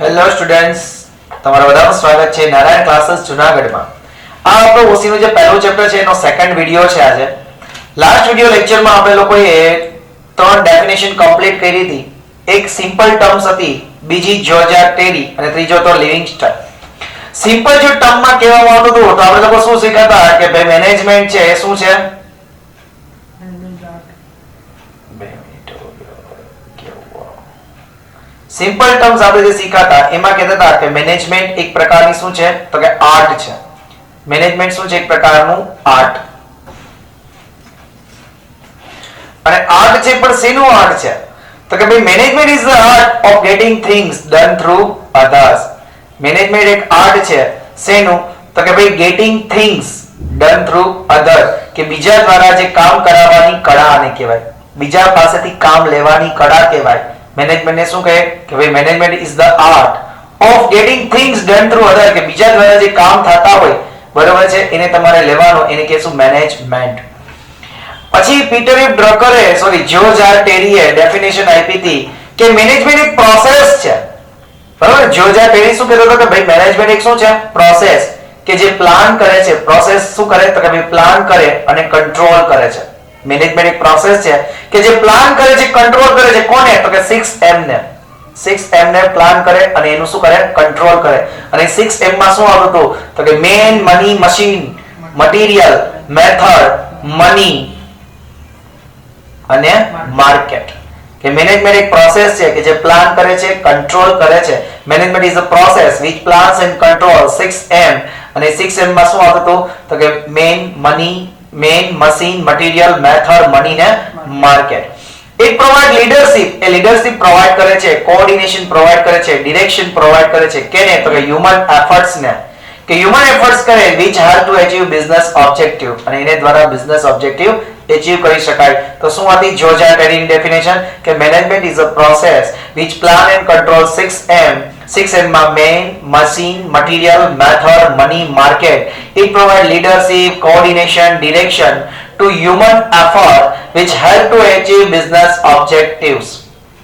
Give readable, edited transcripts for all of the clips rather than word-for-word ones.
Hello students, તમારું બધાનું સ્વાગત છે નારાયણ ક્લાસીસ જૂનાગઢમાં. આ આપણો ઓસી નું જે પહેલું ચેપ્ટર છે એનો સેકન્ડ વિડિયો છે આજે. લાસ્ટ વિડિયો લેક્ચરમાં આપણે લોકોએ ત્રણ ડેફિનેશન કમ્પ્લીટ કરી હતી. એક સિમ્પલ ટર્મ્સ હતી, બીજી જ્યોર્જા ટેરી અને ત્રીજો તો લિવિંગસ્ટન. સિમ્પલ જો ટર્મમાં કહેવામાં આવતું હતું તો આપણે લોકો શું શીખતા કે ભાઈ મેનેજમેન્ટ છે એ શું છે? સિમ્પલ ટર્મ્સ આપણે જે શીખાતા એમાં કહેતા હતા કે મેનેજમેન્ટ એક પ્રકારની શું છે તો કે આર્ટ છે. મેનેજમેન્ટ શું છે? એક પ્રકારનું આર્ટ. અને આર્ટ છે પણ શેનું આર્ટ છે તો કે ભાઈ management is the art of getting things done through others. Management એક આર્ટ છે શેનું તો કે ભાઈ getting things done through others, કે બીજા દ્વારા જે કામ કરાવવાની કળા આને કહેવાય. બીજા પાસેથી કામ લેવાની કળા કહેવાય. મેનેજમેન્ટ ને શું કહે કે ભાઈ management is the art of getting things done through other, કે બીજા દ્વારા જે કામ થતા હોય બરોબર છે એને તમારે લેવાનું, એને કહેશું મેનેજમેન્ટ. પછી પીટર ઇફ ડ્રકરે જ્યોર્જા ટેરીએ ડેફિનેશન આપી હતી કે મેનેજમેન્ટ એક પ્રોસેસ છે. બરાબર? જ્યોર્જા ટેરી શું કહેતો હતો કે ભાઈ મેનેજમેન્ટ એક શું છે? પ્રોસેસ, કે જે પ્લાન કરે છે. પ્રોસેસ શું કરે તો કે ભાઈ પ્લાન કરે અને કંટ્રોલ કરે છે. મેનેજમેન્ટ એક પ્રોસેસ છે કે જે પ્લાન કરે છે, કંટ્રોલ કરે છે. કોને? તો કે 6M ને. 6M ને પ્લાન કરે અને એનું શું કરે? કંટ્રોલ કરે. અને 6M માં શું આવતું હતું તો કે man, money, machine, material, method, money અને માર્કેટ. કે મેનેજમેન્ટ એક પ્રોસેસ છે કે જે પ્લાન કરે છે, કંટ્રોલ કરે છે. Management is a process which plans and controls 6M. અને 6M માં શું આવતું હતું તો કે man, money, man, machine, material, method, money ને માર્કેટ. It provide leadership. એ લીડરશિપ પ્રોવાઈડ કરે છે, કોઓર્ડિનેશન પ્રોવાઈડ કરે છે, ડિરેક્શન પ્રોવાઈડ કરે છે. કેને? તો કે હ્યુમન એફર્ટ્સ ને. કે હ્યુમન એફર્ટ્સ કરે which help to achieve business objective. અને એને દ્વારા બિઝનેસ ઓબ્જેક્ટિવ achieve કરી શકાય. તો શું હતી જ્યોર્જા ટેરીની ડેફિનેશન? કે management is a process which plan and control 6M. 6M માં man, machine, material, method, money, market. It provide leadership, coordination, direction to human effort which help to achieve business objectives.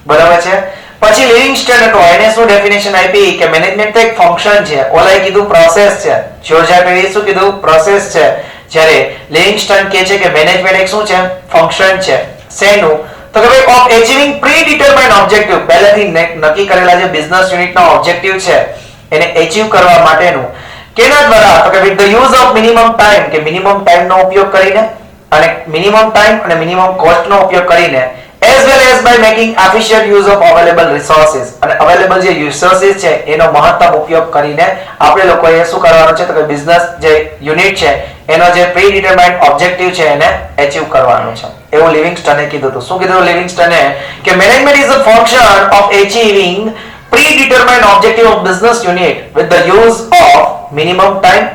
બરાબર છે? પછી Livingston હતો, એને શું definition આપી કે management એક ફંક્શન છે. ઓલાએ કીધું પ્રોસેસ છે, જ્યોર્જા ટેરીએ શું કીધું? પ્રોસેસ છે. જ્યારે લિવિંગસ્ટન કહે છે કે મેનેજમેન્ટ એક શું છે? ફંક્શન છે. શેનું? તો કે ભાઈ ઓફ અચીવિંગ પ્રી-ડિટરમાઇન્ડ ઓબ્જેક્ટિવ. પહેલેથી નક્કી કરેલા જે બિઝનેસ યુનિટનો ઓબ્જેક્ટિવ છે એને અચીવ કરવા માટેનું. કેના દ્વારા? તો કે with the use of minimum time, કે મિનિમમ ટાઈમનો ઉપયોગ કરીને અને મિનિમમ ટાઈમ અને મિનિમમ કોસ્ટનો ઉપયોગ કરીને, as well as by making efficient use of available resources. અને અવેલેબલ જે રિસોર્સિસ છે એનો મહત્તમ ઉપયોગ કરીને આપણે લોકોએ શું કરવાનું છે તો કે બિઝનેસ જે યુનિટ છે એનો જે પ્રી-ડિટરમાઇન્ડ ઓબ્જેક્ટિવ છે એને અચીવ કરવાનું છે. એવું લિવિંગસ્ટને કીધું હતું. શું કીધું લિવિંગસ્ટને? કે management is a function of achieving pre-determined objective of business unit with the use of minimum time,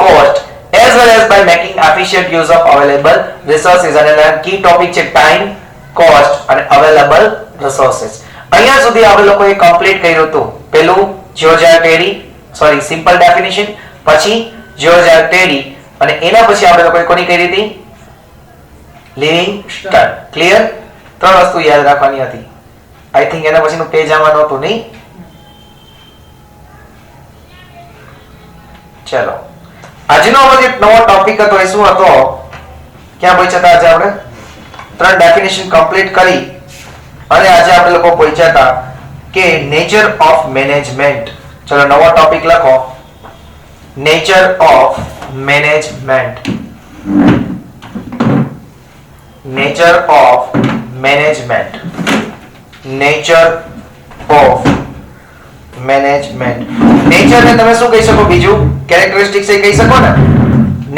cost, as well as by making efficient use of available resources. અને કી ટોપિક છે ટાઈમ, કોસ્ટ અને available resources. અહીંયા સુધી આપણે લોકોએ complete કર્યું હતું. પહેલું જ્યોર્જા ટેરી, સિમ્પલ ડેફિનેશન, પછી જ્યોર્જા ટેરી અને એના પછી આપણે લોકોએ કોની કરી હતી? લિવિંગસ્ટન. ક્લિયર? ત્રણ વસ્તુ યાદ રાખવાની હતી. આઈ થિંક એના પછીનું પેજ આમાં નહોતું નહીં? ચલો, આજનો આપણો એક નવો ટોપિક હતો એ શું હતો? ક્યાં પહોંચ્યા હતા આજે આપણે? ત્રણ ડેફિનેશન કમ્પ્લીટ કરી અને આજે આપણે લોકો પહોંચ્યા હતા કે નેચર ઓફ મેનેજમેન્ટ. ચલો નવો ટોપિક લખો, nature of management. Nature of management. Nature of management. Nature ને તમે શું કહી શકો? બીજું કેરેક્ટરિસ્ટિક્સ એ કહી શકો ને.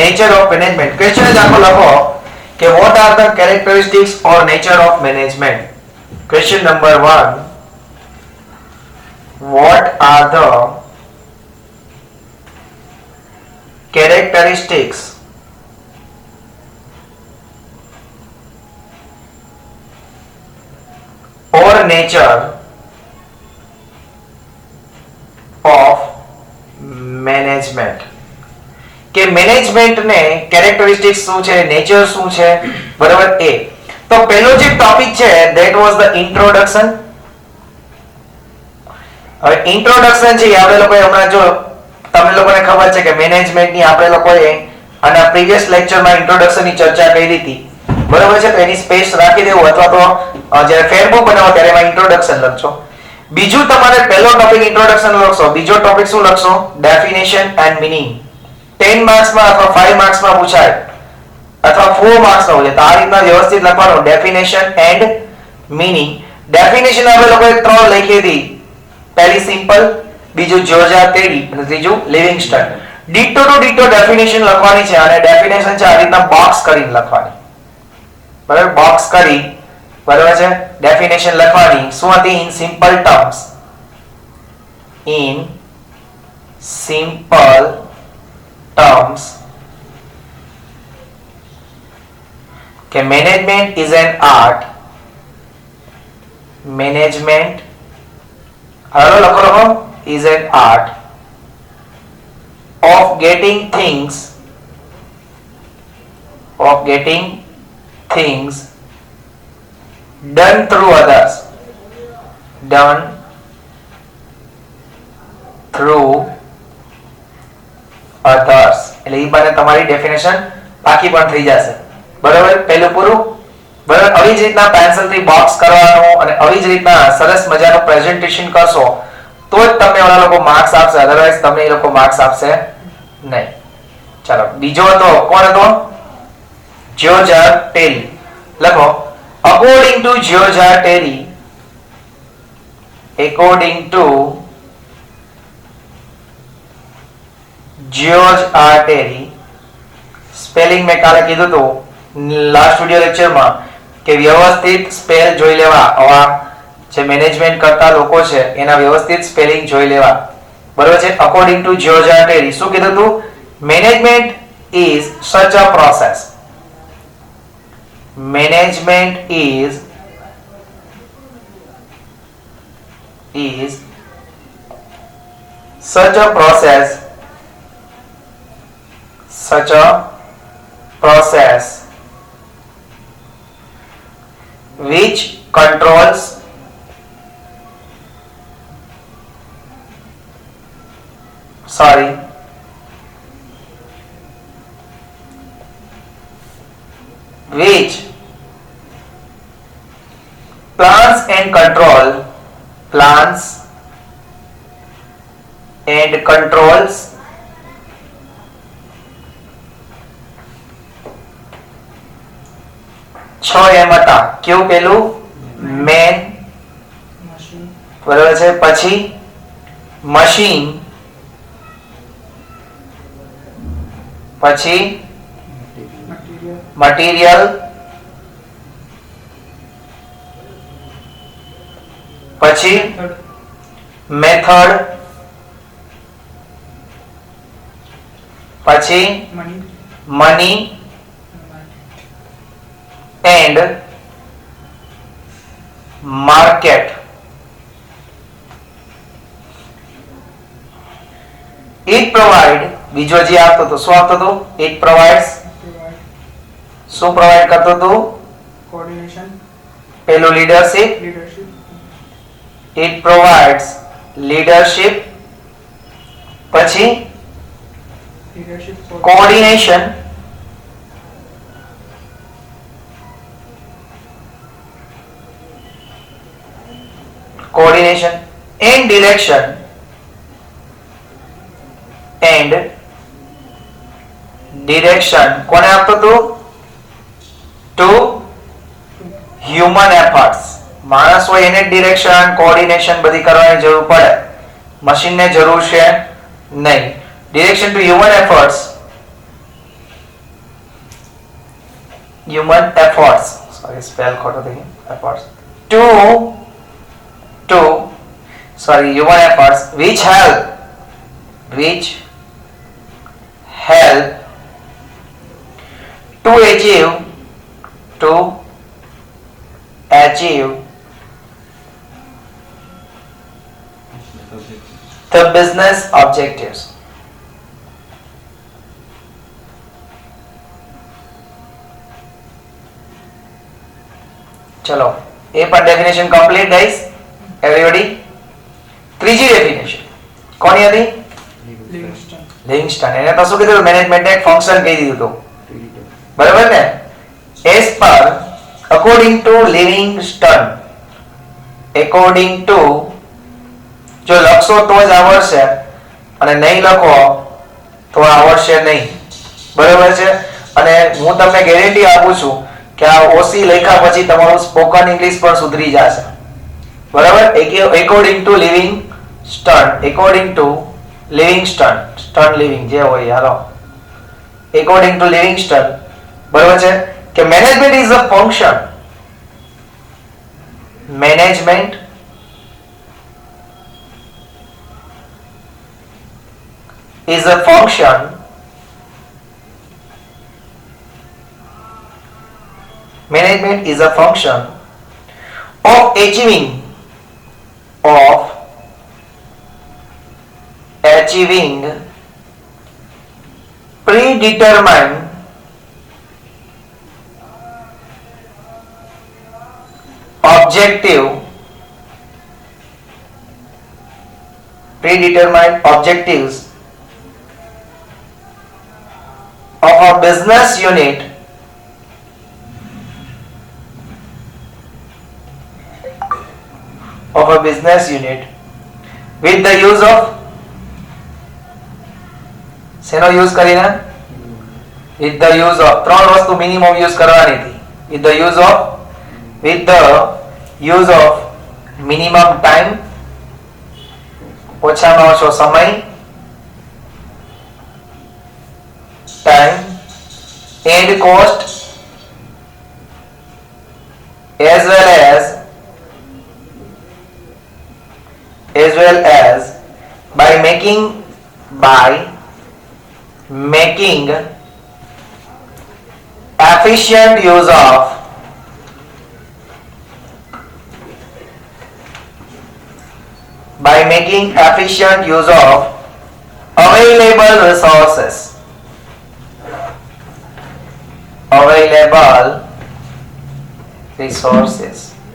Nature of management. ક્વેશ્ચન જ આખો લખો કે what are the characteristics or nature of management? Question number 1. What are the characteristics or nature of management? કે મેનેજમેન્ટ ને કેરેક્ટરિસ્ટિક્સ શું છે, નેચર શું છે, બરાબર? એ તો પહેલો જે ટોપિક છે that was the introduction. હવે ઇન્ટ્રોડક્શન છે આપણે લોકોએ હમણાં જો તમને લોકોને ખબર છે કે મેનેજમેન્ટની આપણે લોકોએ આના પ્રીવિયસ લેક્ચરમાં ઇન્ટ્રોડક્શનની ચર્ચા કરી હતી, બરાબર છે? તો એની સ્પેસ રાખી દેવું, અથવા તો જ્યારે ફેરબુક બનાવો ત્યારે એમાં ઇન્ટ્રોડક્શન લખજો. બીજું તમારે પહેલો ટોપિક ઇન્ટ્રોડક્શન લખશો, બીજો ટોપિક શું લખશો? Definition and meaning. 10 માર્ક્સમાં અથવા 5 માર્ક્સમાં પૂછાય અથવા 4 માર્ક્સમાં પૂછાય, તો આ રીતના વ્યવસ્થિત લખવાનું, ડેફિનેશન એન્ડ મીનિંગ. ડેફિનેશન આપણે લોકોએ 3 લખી હતી. પહેલી સિમ્પલ, બીજું જ્યોર્જ આર ટેરી અને ત્રીજું Livingston. Ditto to ditto definition લખવાની છે અને ડેફિનેશન છે આ રીતના બોક્સ કરીને લખવાની, બરાબર? બોક્સ કરી, બરાબર છે? ડેફિનેશન લખવાની શું હતી? In simple terms, in simple terms કે management is an art. Management હાલો લખો is an art of getting things done through others, done through others. એટલે ઈ બાને તમારી ડેફિનેશન બાકી પણ થઈ જશે, બરાબર? પહેલું પૂરું, બરાબર? આવી જ રીતના પેન્સિલથી બોક્સ કરવાનું અને આવી જ રીતના સરસ મજાનું પ્રેઝન્ટેશન કરશો તો જ તમને ઓલા લોકો માર્ક્સ આપશે, અધરવાઇઝ તમને એ લોકો માર્ક્સ આપશે નહીં. ચાલો, બીજો હતો, કોણ હતો? George R Terry. લખો, according to George R Terry, according to George R Terry. Spelling મેં કાલે કીધું હતું લાસ્ટ વિડિયો લેક્ચરમાં કે વ્યવસ્થિત સ્પેલ જોઈ લેવા, આવા જે મેનેજમેન્ટ કરતા લોકો છે એના વ્યવસ્થિત સ્પેલિંગ જોઈ લેવા, બરોબર છે? According to George R Terry શું કીધું હતું? Management is such a process. Management is such a process which controls which plans and controls છ એમ હતા. કેવું? પેલું મેન, બરાબર છે? પછી મશીન, પછી મટીરિયલ, પછી મેથડ, પછી money and market. It provide, બીજો જે આપતો હતો શું આપતો હતો? ઇટ પ્રોવાઇડ્સ, શું પ્રોવાઇડ કરતો હતો? કોઓર્ડિનેશન. પેલું લીડરશિપ, ઇટ પ્રોવાઇડ્સ લીડરશિપ. પછી કોઓર્ડિનેશન, and direction કોને આપતો હતો? Two human efforts. માણસ હોય એને ડિરેક્શન, કોઓર્ડિનેશન બધી કરવાની જરૂર પડે, મશીનને જરૂર છે નહીં. Direction two human efforts, sorry spell ખોટો થઈ ગયો, efforts human efforts which help to achieve the business objectives. ચલો, એ પણ ડેફિનેશન કમ્પ્લીટ ગાઈસ, એવરીબોડી. ત્રીજી ડેફિનેશન કોની હતી? લિવિંગસ્ટન. એને તો શું કીધું? મેનેજમેન્ટને એક ફંક્શન કહી દીધું હતું, બરાબર ને? As per according to Livingston, according to, જો લખશો તો જ આવડશે અને નહીં લખો તો આવડશે નહીં, બરાબર છે? અને હું તમને ગેરંટી આપું છું કે આ ઓસી લખ્યા પછી તમારું સ્પોકન ઇંગ્લિશ પણ સુધરી જશે, બરાબર? According to Livingston, according to Livingston, સ્ટન લિવિંગ જે હોય, હાલો, એકોર્ડિંગ ટુ લિવિંગસ્ટન, બરાબર છે? કે મેનેજમેન્ટ ઇઝ અ ફંક્શન, મેનેજમેન્ટ is a function management is a function of achieving predetermined objectives of a business unit with the use of, શેનો use કરીને? with the use of, ત્રણ વસ્તુ minimum use કરવાની હતી. with the use of minimum time, ઓછામાં ઓછો સમય, time and cost, as well as by making efficient use of available resources.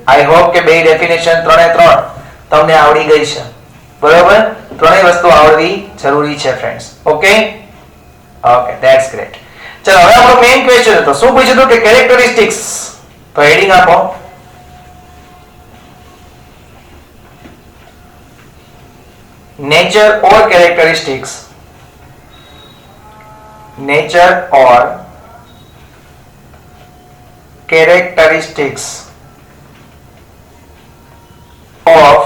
I hope કે બે ડેફિનેશન ત્રણે ત્રણ તમને આવડી ગઈ છે, બરાબર? ત્રણેય વસ્તુ આવડવી જરૂરી છે ફ્રેન્ડ્સ. Okay, that's great. ચલો હવે આપણો મેઇન ક્વેશ્ચન હતો. શું પૂછ્યું હતું? કે કેરેક્ટરિસ્ટિક્સ. તો હેડિંગ આપો. nature or characteristics of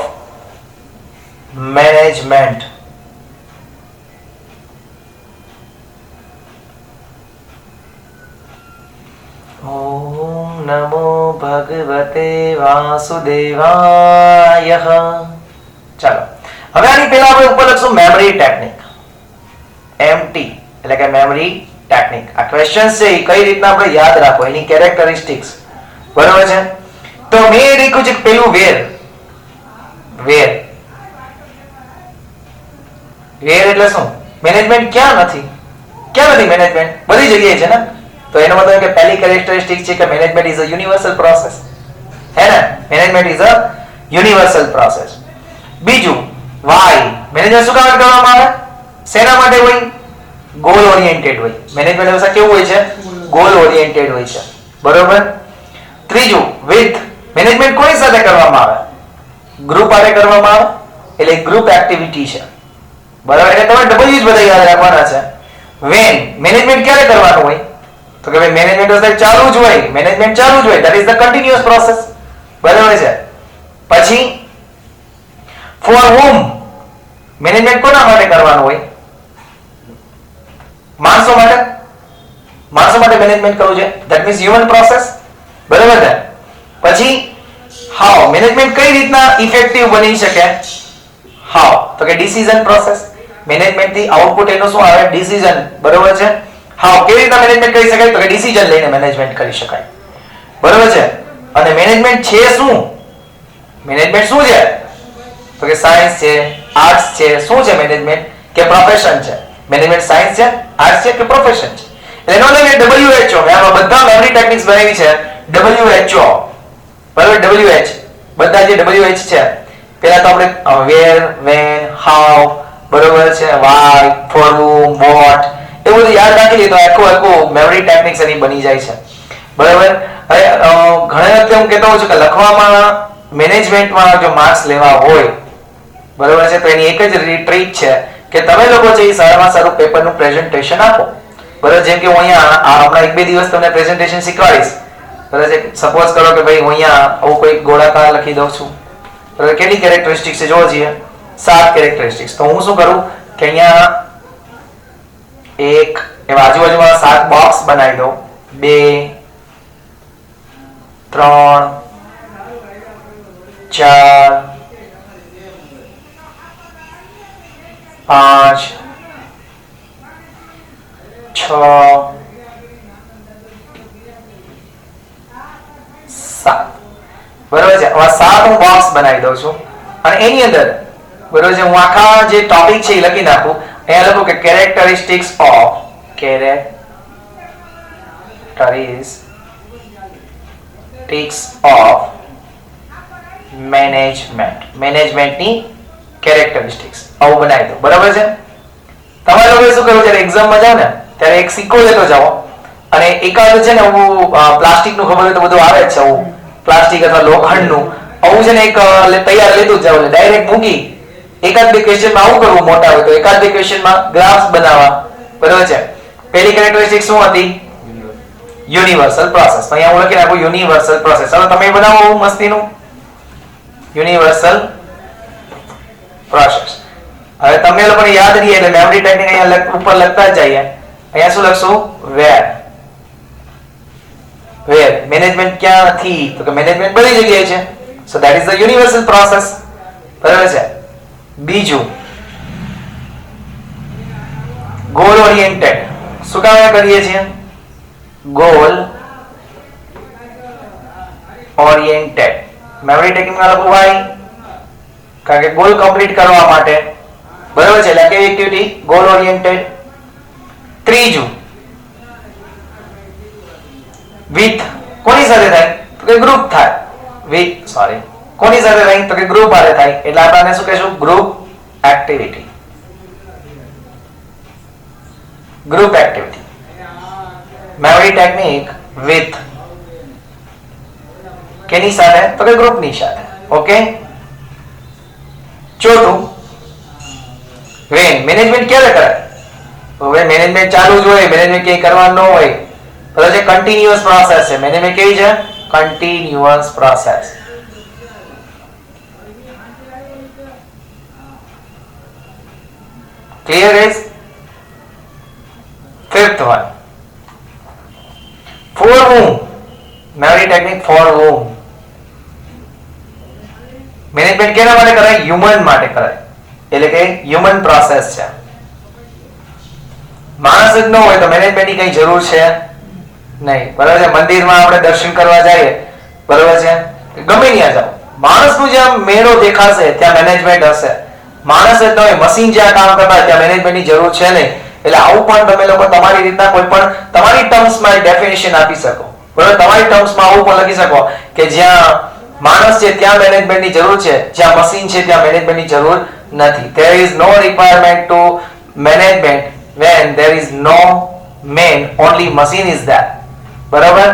management. Om Namo Bhagavate Vasudevaya. ચાલો હવે આની પહેલા આપણે ઉપર લખશું મેમરી ટેકનિક, એમટી એટલે કે મેમરી ટેકનિક. આ ક્વેશ્ચન્સ છે એ કઈ રીતના આપણે યાદ રાખો, એની કેરેક્ટરિસ્ટિક્સ, બરાબર છે? તો મેં લખ્યું છે પેલું વેર એટલે શું? મેનેજમેન્ટ ક્યાં નથી મેનેજમેન્ટ? બધી જગ્યાએ છે ને. તો એનો મતલબ કે પહેલી કેરેક્ટરિસ્ટિક છે કે management is a universal process, હે ને? Management is a universal process. બીજું, વાય, મેનેજમેન્ટ શું કામ કરવામાં આવે? શેના માટે હોય? ગોલ ઓરિએન્ટેડ હોય. મેનેજમેન્ટ હંમેશા કેવું હોય છે? ગોલ ઓરિએન્ટેડ હોય છે, બરોબર? ત્રીજું, વિથ, મેનેજમેન્ટ કોની સાથે કરવામાં આવે? ગ્રુપ સાથે કરવામાં આવે, એટલે ગ્રુપ એક્ટિવિટી છે, બરાબર? એટલે તમે ડબલ યુઝ બધા યાદ રાખવાના છે. વેન, મેનેજમેન્ટ ક્યારે કરવાનું હોય? તો કે ભાઈ મેનેજમેન્ટ ચાલુ જ હોય, that is the continuous process, બરાબર છે? પછી ફોર whom, મેનેજમેન્ટ કોના માટે કરવાનું હોય? માણસો માટે મેનેજમેન્ટ કરવું છે, ધેટ મીન્સ હ્યુમન પ્રોસેસ, બરાબર ને? પછી હાઉ, મેનેજમેન્ટ કઈ રીતના ઇફેક્ટિવ બની શકે? હાઉ, તો કે ડિસિઝન પ્રોસેસ, મેનેજમેન્ટ થી આઉટપુટ એનું શું આવે? ડિસિઝન, બરાબર છે? હાઉ, કેવી રીતના મેનેજમેન્ટ કરી શકાય? તો કે ડિસિઝન લઈને મેનેજમેન્ટ કરી શકાય, બરાબર છે? અને મેનેજમેન્ટ છે શું? મેનેજમેન્ટ શું છે? તો કે સાયન્સ છે, આર્ટ્સ છે. શું છે મેનેજમેન્ટ? કે પ્રોફેશન છે. મેનેજમેન્ટ સાયન્સ છે, આર્ટ્સ છે કે પ્રોફેશન છે. એટલે એનો એટલે WHO, મેં આમાં બધા મેમરી ટેકનિક્સ બનાવી છે WHO, બરાબર? WH, બધા જે WH છે પહેલા તો આપણે where, when, how, બરોબર છે, why, for whom, what એ બધું યાદ રાખી લે તો આખું મેમરી ટેકનિક્સ એની બની જાય છે. બરાબર. હવે ઘણી વખતે હું કહેતો હોઉં છું કે લખવામાં મેનેજમેન્ટમાં જો માર્ક્સ લેવા હોય, બરાબર છે, તો એની એક જ ટ્રીક છે કે તમે લોકો છે એ સારામાં સારું પેપરનું પ્રેઝન્ટેશન આપો. બરાબર. જેમ કે હું અહીંયા હમણાં 1-2 દિવસ તમને પ્રેઝન્ટેશન શીખવાડીશ. બરાબર છે. સપોઝ કરો કે ભાઈ હું અહીંયા આવું કોઈ ગોળાકાર લખી દઉં છું. બરાબર. કેટલી કેરેક્ટરિસ્ટિક્સ છે જોવો જોઈએ? 7 કેરેક્ટરિસ્ટિક્સ. તો હું શું કરું કે અહીંયા એક એવા આજુબાજુમાં 7 બોક્સ બનાવી દઉં. 2 3 4 5 6 7. બરોબર છે. હવે 7 હું બોક્સ બનાવી દઉં છું અને એની અંદર બરોબર છે હું આખા જે ટોપિક છે એ લખી નાખું. અહીંયા લખું કે કેરેક્ટરિસ્ટિક્સ ઓફ મેનેજમેન્ટની કેરેક્ટરિસ્ટિક્સ આવું બનાવી દો. બરાબર છે. તમારે લોકોએ શું કરવું, જ્યારે એક્ઝામમાં જાવ ને ત્યારે એક સિક્કો લેતો જાઓ અને એકાદ છે ને હું પ્લાસ્ટિકનું ખબર હોય તો બધું આવે જ છે, હું પ્લાસ્ટિક અથવા લોખંડનું આવું છે ને એક તૈયાર લેતું જ જાવ, ડાયરેક્ટ મૂકી એકાદ બે ક્વેશ્ચનમાં આવું કરવું, મોટા હોય તો એકાદ બે ક્વેશ્ચનમાં ગ્રાફ્સ બનાવવા. બરાબર છે. પહેલી કેરેક્ટરિસ્ટિક શું હતી? Universal process. તો અહીંયા હું લખી નાખું યુનિવર્સલ પ્રોસેસ. હવે તમે બનાવો મસ્તીનું યુનિવર્સલ પ્રોસેસ. હવે તમને લોકોને યાદ રહીએ એટલે મેમરી ટેકનિક અહીંયા ઉપર લખતા જ જઈએ. અહીંયા શું લખશું? where. મેનેજમેન્ટ ક્યાં નથી? તો કે મેનેજમેન્ટ બધી જગ્યાએ છે. So that is the universal process. બરાબર છે. બીજું ગોલ ઓરિએન્ટેડ. શું કામ કરીએ છીએ? Goal oriented. મેમરી ટેકનિકમાં લખું why? કારણ કે ગોલ કમ્પ્લીટ કરવા માટે. બરાબર છે. એટલે કેવી એક્ટિવિટી? Goal oriented. ત્રીજું વિથ. કોની સાથે થાય? તો કે ગ્રુપ થાય. કોની સાથે થાય? તો કે ગ્રુપ આરે થાય. એટલે આપણે શું કહેશું? Group activity. Group activity. Memory technique with કેની સાથે? તો કે ગ્રુપની સાથે. ઓકે. ચોથું વેન. મેનેજમેન્ટ ક્યારે કરાય? હવે મેનેજમેન્ટ ચાલુ જ હોય, મેનેજમેન્ટ કંઈ કરવાનું ન હોય. બરાબર છે. કન્ટિન્યુઅસ પ્રોસેસ છે. મેનેજમેન્ટ કેવી છે? Continuous process. Clear is? Fifth one. For whom? Memory technique for whom? Management કેના માટે કરાય? હ્યુમન માટે કરાય. એટલે કે હ્યુમન પ્રોસેસ છે. માણસ જ ન હોય તો મેનેજમેન્ટની કઈ જરૂર છે નહીં. બરાબર છે. મંદિરમાં આપણે દર્શન કરવા જઈએ, બરાબર છે, ગમે ત્યાં જાઓ, માણસનું જ્યાં મેળો દેખાશે ત્યાં મેનેજમેન્ટ હશે. માણસ જ ન હોય, મશીન જ્યાં કામ કરતા ત્યાં મેનેજમેન્ટની જરૂર છે નહીં. એટલે આવું પણ તમે લોકો તમારી રીતના કોઈ પણ તમારી ટર્મ્સમાં ડેફિનેશન આપી શકો. બરાબર. તમારી ટર્મ્સમાં આવું પણ લખી શકો કે જ્યાં માણસ છે ત્યાં મેનેજમેન્ટની જરૂર છે, જ્યાં મશીન છે ત્યાં મેનેજમેન્ટની જરૂર નથી. There is no requirement to management when there is no man, only machine is there. બરાબર.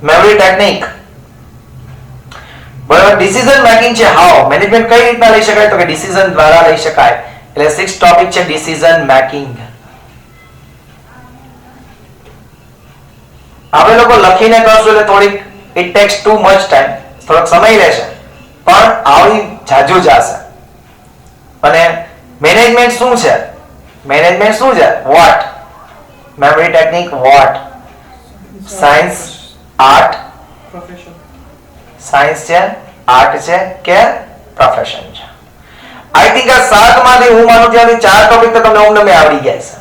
Memory technique. બરાબર. ડિસિઝન મેકિંગ છે. હાઉ મેનેજમેન્ટ કઈ રીતના લઈ શકાય? તો કે ડિસિઝન દ્વારા લઈ શકાય. એટલે 6 ટોપિક છે ડિસિઝન મેકિંગ. આપણે લોકો લખીને કરશું એટલે થોડીક it takes too much time, થોડોક સમય લેશે, પણ આવડી જાજુ જશે. અને મેનેજમેન્ટ શું છે? મેનેજમેન્ટ શું છે? what? Memory technique what? Science, art, profession. Science છે, આર્ટ છે કે પ્રોફેશન છે. આઈ થિંક આ 7 માંથી હું માનું ત્યાંથી 4 ટોપિક તો તમને ઓમને આવડી ગયા છે.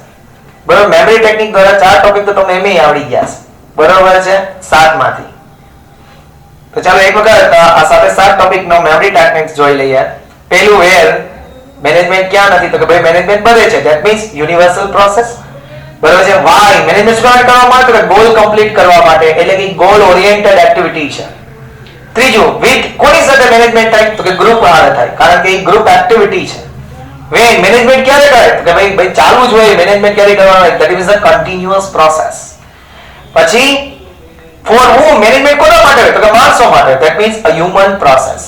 બરાબર. મેમરી ટેકનિક દ્વારા 4 ટોપિક તો તમને એમ આવડી ગયા છે. બરાબર છે. 7 માંથી. તો ચાલો એક વખત આ સાથે 7 ટોપિક નો મેમરી ટેકનિક્સ જોઈ લઈએ. પહેલું વેર. મેનેજમેન્ટ ક્યાં નથી? તો કે ભાઈ મેનેજમેન્ટ બધે છે. That means universal process. બરાબર છે. વાય. મેનેજમેન્ટ શું કરવા માટે? ગોલ કમ્પ્લીટ કરવા માટે. એટલે કે ગોલ ઓરિએન્ટેડ એક્ટિવિટી છે. ત્રીજું, વિથ કોની સાથે મેનેજમેન્ટ થાય? તો કે ગ્રુપ હારે થાય, કારણ કે એ ગ્રુપ એક્ટિવિટી છે. વેન મેનેજમેન્ટ ક્યારે કરે? તો કે ભાઈ ચાલુ જ હોય. મેનેજમેન્ટ ક્યારે કરવાનું? That is a continuous process. પછી ફોર whom મેનેજમેન્ટ કોના માટે? તો કે માણસો માટે. That means a human process.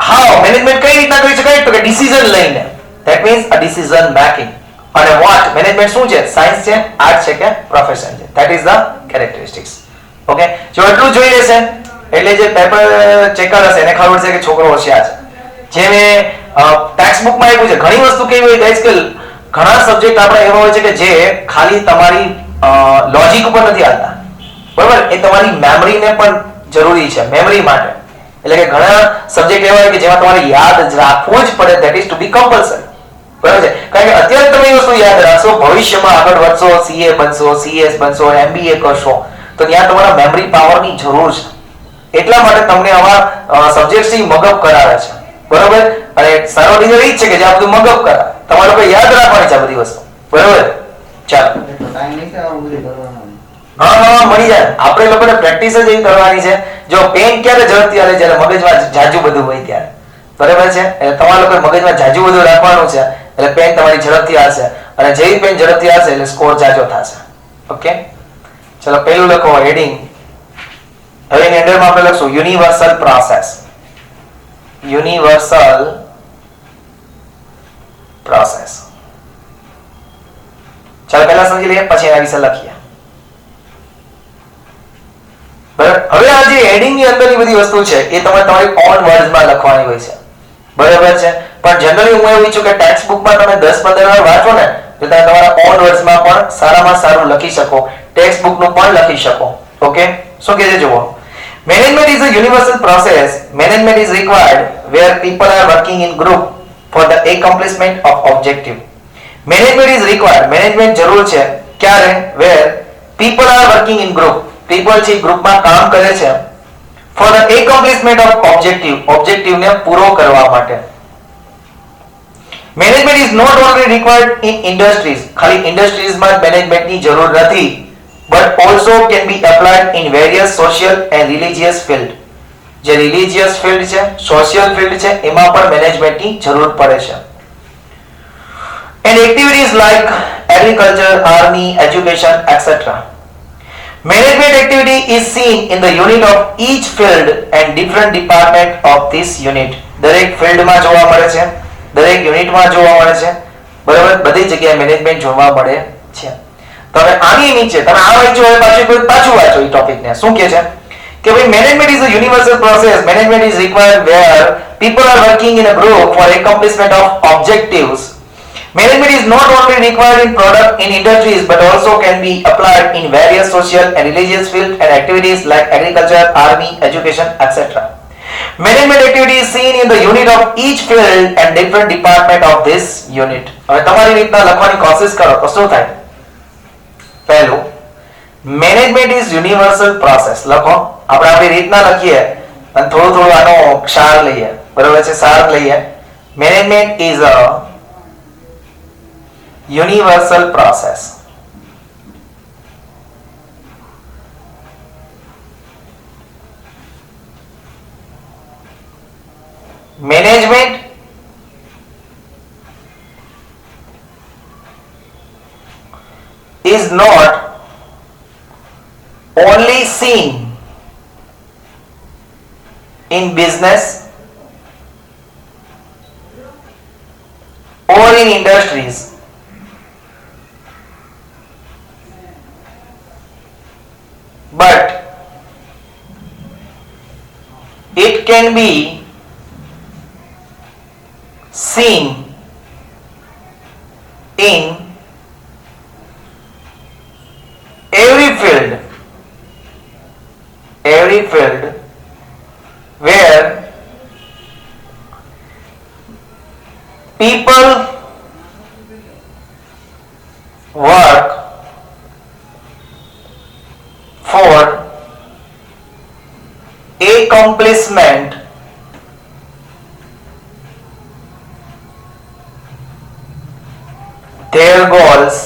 How management કઈ રીતના કરી શકાય? તો કે ડિસિઝન લઈને. That means uh decision making. અને વોટ મેનેજમેન્ટ શું છે? સાયન્સ છે, આર્ટ છે કે પ્રોફેશન છે? That is the characteristics. Okay, જો એટલું જોઈ લેશે એટલે જે પેપર ચેકર હશે એને ખબર છે કે છોકરો હોશિયાર છે. જે મેં ટેક્સ્ટ બુકમાં આપ્યું છે, ઘણી વસ્તુ કેવી હોય ગાઈસ કે ઘણા સબ્જેક્ટ આપણે એવા હોય છે કે જે ખાલી તમારી લોજિક ઉપર નથી આવતા, બરાબર? એ તમારી મેમરીને પણ જરૂરી છે, મેમરી માટે. એટલે કે ઘણા સબ્જેક્ટ એવા હોય કે જેમાં તમારે યાદ રાખવું જ પડે, that is to be compulsory. બરાબર છે? કારણ કે અત્યારે તમે એ વસ્તુ યાદ રાખશો, ભવિષ્યમાં આગળ વધશો, સીએ બનશો, સીએસ બનશો, એમબીએ કરશો, તો ત્યાં તમારા મેમરી પાવરની જરૂર છે. એટલા માટે તમને આવા સબ્જેક્ટ્સ મગઅપ કરાવે છે, બરાબર? અને સારો રીઝન એ જ છે કે જે આ બધું મગઅપ કરાવે, તમારે લોકો યાદ રાખવાની છે આ બધી વસ્તુ, બરાબર? ચાલો, હા મળી જાય. આપણે લોકોને પ્રેક્ટિસ જ એવી કરવાની છે. જો પેન ક્યારે ઝડપથી હાલે? જ્યારે મગજમાં જાજુ બધું હોય ત્યારે, બરાબર છે? એટલે તમારા લોકોએ મગજમાં જાજુ બધું રાખવાનું છે, એટલે પેન તમારી ઝડપથી હાલશે. અને જેવી પેન ઝડપથી હાલશે એટલે સ્કોર જાજો થશે. ઓકે, ચલો પહેલું લખો હેડિંગ. હવે એની અંડરમાં આપણે લખશું યુનિવર્સલ પ્રોસેસ. Universal process. ચાલો પહેલા સમજી લઈએ, પછી એના વિશે લખીએ. બરાબર? હવે આ જે હેડિંગ ની અંદરની બધી વસ્તુ છે એ તમારી ઓન વર્ડ્સમાં લખવાની હોય છે, બરાબર છે? પણ જનરલી હું એવું ઈચ્છું કે ટેક્સ્ટ બુકમાં તમે 10-15 વાર વાંચો ને તો તમે તમારા ઓન વર્ડ્સમાં પણ સારામાં સારું લખી શકો, ટેક્સ્ટ બુકનું પણ લખી શકો. ઓકે, શું કહે છે જુઓ. Management is a universal process. Management is required where people are working in group for the accomplishment of objective. Management is required. Management જરૂર છે ક્યારે? Where people are working in group. People છે ગ્રુપમાં કામ કરે છે for the accomplishment of objective. Objective ને પૂરો કરવા માટે. Management is not only required in industries. ખાલી ઇન્ડસ્ટ્રીઝમાં જ મેનેજમેન્ટની જરૂર નથી, but also can be applied in various social and religious field. જે રિલિજિયસ ફિલ્ડ છે, સોશિયલ ફિલ્ડ છે, એમાં પણ મેનેજમેન્ટની જરૂર પડે છે. And activities like agriculture, army, education, etc. Management activity is seen in the unit of each field and different department of this unit. દરેક ફિલ્ડમાં જોવા મળે છે, દરેક યુનિટમાં જોવા મળે છે, બરાબર? બધી જગ્યાએ મેનેજમેન્ટ જોવા મળે છે. તમે આની નીચે તમે આ વાંચ્યું, હવે પાછું વાંચો એ ટોપિકને. શું કહે છે કે ભાઈ management is a universal process. Management is required where people are working in a group for accomplishment of objectives. Management is not only required in product in industries but also can be applied in various social and religious fields and activities like agriculture, army, education, etc. Management activity is seen in the unit of each field and different department of this unit. હવે તમારી રીતના લખવાની કોશિશ કરો તો શું થાય? પહેલું, મેનેજમેન્ટ ઇઝ યુનિવર્સલ પ્રોસેસ લખો. આપણે આપણી રીતના લખીએ અને થોડું આનો ક્ષાર લઈએ, બરાબર છે? સાર લઈએ. Management is a universal process. Management is not only seen in business or in industries, but it can be seen in every field where people work for accomplishment their goals,